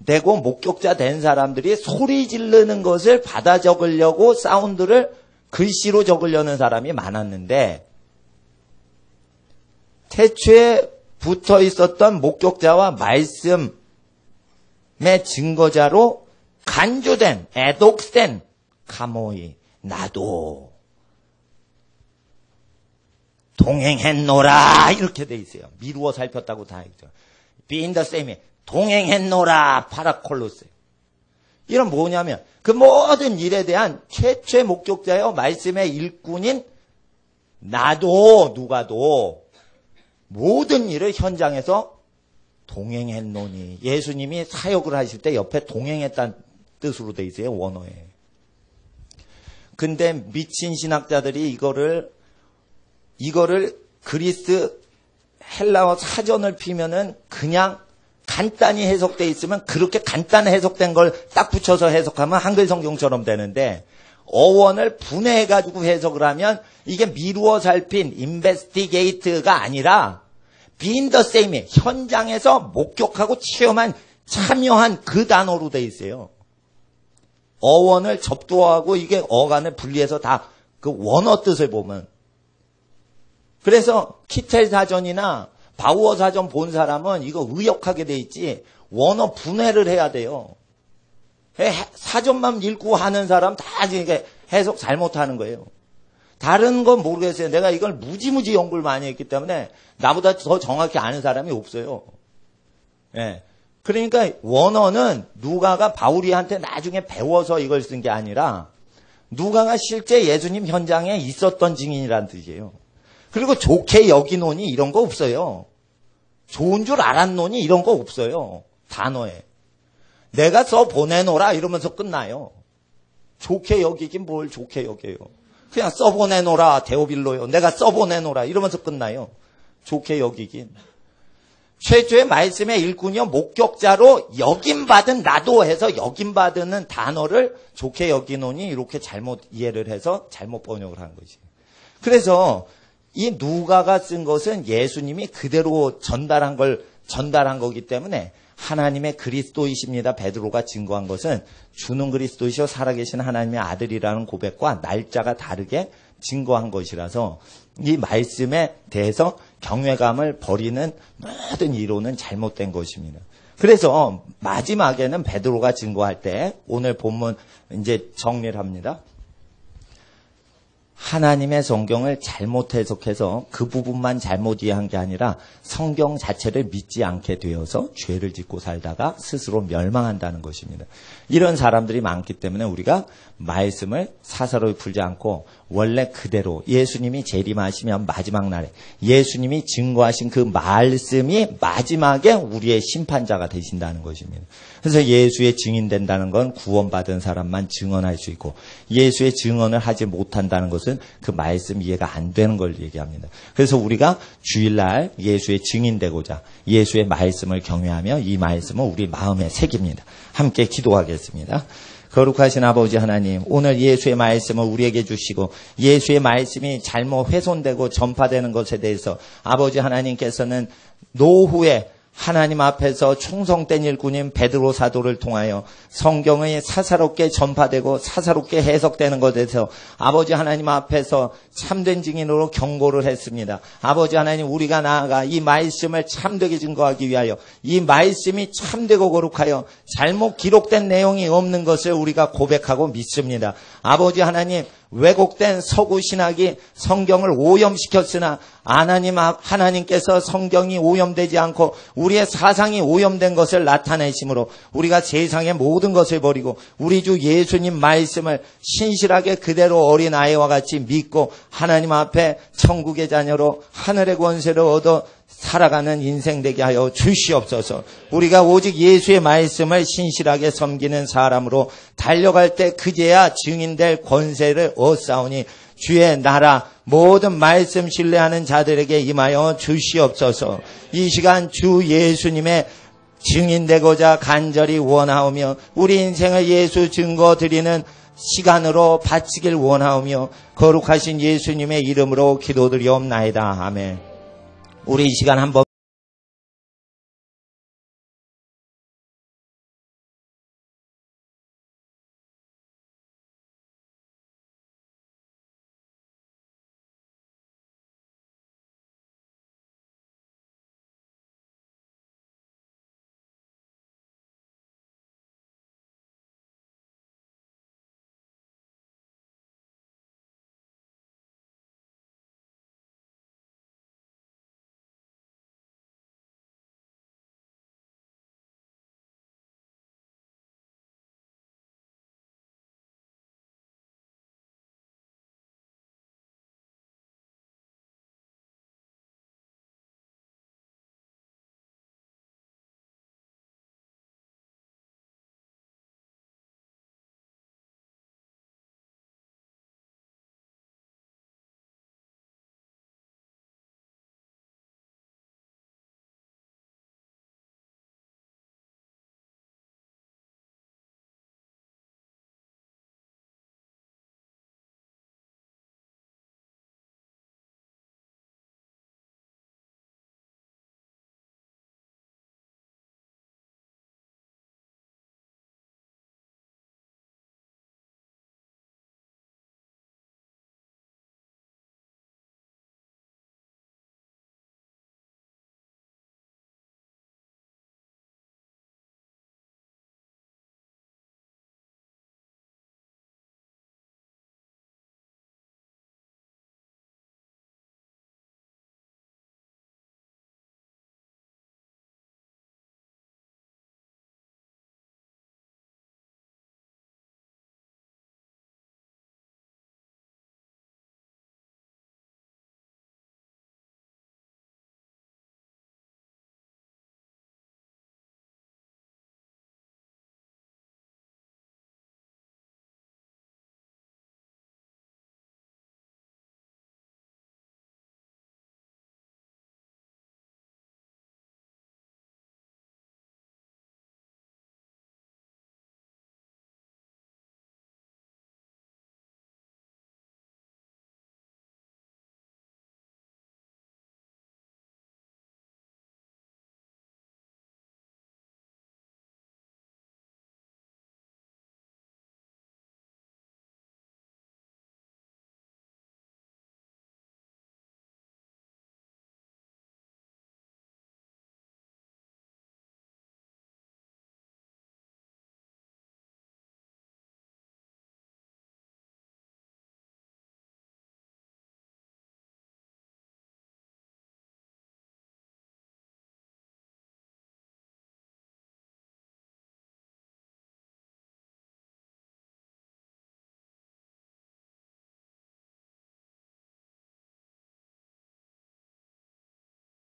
되고 목격자 된 사람들이 소리 지르는 것을 받아 적으려고 사운드를 글씨로 적으려는 사람이 많았는데 태초에 붙어 있었던 목격자와 말씀의 증거자로 간주된 애독된 가모이 나도 동행했노라 이렇게 돼 있어요. 미루어 살폈다고 다 있죠. Be in the same. 동행했노라 파라콜로스. 이런 뭐냐면 그 모든 일에 대한 최초의 목격자여 말씀의 일꾼인 나도 누가도 모든 일을 현장에서 동행했노니 예수님이 사역을 하실 때 옆에 동행했다는 뜻으로 돼 있어요. 원어에. 근데 미친 신학자들이 이거를 그리스 헬라어 사전을 피면은 그냥 간단히 해석돼 있으면 그렇게 간단히 해석된 걸 딱 붙여서 해석하면 한글 성경처럼 되는데 어원을 분해해가지고 해석을 하면 이게 미루어 살핀 investigate가 아니라 be in the same, 현장에서 목격하고 체험한 참여한 그 단어로 돼 있어요. 어원을 접두하고 이게 어간을 분리해서 다 그 원어 뜻을 보면 그래서 키텔 사전이나 바우어 사전 본 사람은 이거 의역하게 돼 있지 원어 분해를 해야 돼요. 사전만 읽고 하는 사람 다 이게 해석 잘못하는 거예요. 다른 건 모르겠어요. 내가 이걸 무지무지 연구를 많이 했기 때문에 나보다 더 정확히 아는 사람이 없어요. 예. 그러니까 원어는 누가가 바울이한테 나중에 배워서 이걸 쓴 게 아니라 누가가 실제 예수님 현장에 있었던 증인이란 뜻이에요. 그리고 좋게 여기노니 이런 거 없어요. 좋은 줄 알았노니 이런 거 없어요. 단어에. 내가 써 보내노라 이러면서 끝나요. 좋게 여기긴 뭘 좋게 여겨요. 그냥 써보내노라 데오빌로요. 내가 써보내노라 이러면서 끝나요. 좋게 여기긴. 최초의 말씀의 일꾼이요 목격자로 여김받은 나도 해서 여김받은 단어를 좋게 여기노니 이렇게 잘못 이해를 해서 잘못 번역을 한 것이에요. 그래서 이 누가가 쓴 것은 예수님이 그대로 전달한 거기 때문에 하나님의 그리스도이십니다. 베드로가 증거한 것은 주는 그리스도이시오 살아계신 하나님의 아들이라는 고백과 날짜가 다르게 증거한 것이라서 이 말씀에 대해서 경외감을 버리는 모든 이론은 잘못된 것입니다. 그래서 마지막에는 베드로가 증거할 때 오늘 본문 이제 정리를 합니다. 하나님의 성경을 잘못 해석해서 그 부분만 잘못 이해한 게 아니라 성경 자체를 믿지 않게 되어서 죄를 짓고 살다가 스스로 멸망한다는 것입니다. 이런 사람들이 많기 때문에 우리가 말씀을 사사로이 풀지 않고 원래 그대로 예수님이 재림하시면 마지막 날에 예수님이 증거하신 그 말씀이 마지막에 우리의 심판자가 되신다는 것입니다. 그래서 예수의 증인된다는 건 구원받은 사람만 증언할 수 있고 예수의 증언을 하지 못한다는 것은 그 말씀 이해가 안 되는 걸 얘기합니다. 그래서 우리가 주일날 예수의 증인되고자 예수의 말씀을 경외하며 이 말씀을 우리 마음에 새깁니다. 함께 기도하겠습니다. 거룩하신 아버지 하나님, 오늘 예수의 말씀을 우리에게 주시고 예수의 말씀이 잘못 훼손되고 전파되는 것에 대해서 아버지 하나님께서는 노후에 하나님 앞에서 충성된 일꾼인 베드로 사도를 통하여 성경이 사사롭게 전파되고 사사롭게 해석되는 것에 대해서 아버지 하나님 앞에서 참된 증인으로 경고를 했습니다. 아버지 하나님, 우리가 나아가 이 말씀을 참되게 증거하기 위하여 이 말씀이 참되고 거룩하여 잘못 기록된 내용이 없는 것을 우리가 고백하고 믿습니다. 아버지 하나님, 왜곡된 서구 신학이 성경을 오염시켰으나 하나님께서 성경이 오염되지 않고 우리의 사상이 오염된 것을 나타내심으로 우리가 세상의 모든 것을 버리고 우리 주 예수님 말씀을 신실하게 그대로 어린아이와 같이 믿고 하나님 앞에 천국의 자녀로 하늘의 권세를 얻어 살아가는 인생 되게 하여 주시옵소서. 우리가 오직 예수의 말씀을 신실하게 섬기는 사람으로 달려갈 때 그제야 증인될 권세를 얻사오니 주의 나라 모든 말씀 신뢰하는 자들에게 임하여 주시옵소서. 이 시간 주 예수님의 증인되고자 간절히 원하오며 우리 인생을 예수 증거 드리는 시간으로 바치길 원하오며 거룩하신 예수님의 이름으로 기도드리옵나이다. 아멘. 우리 이 시간 한번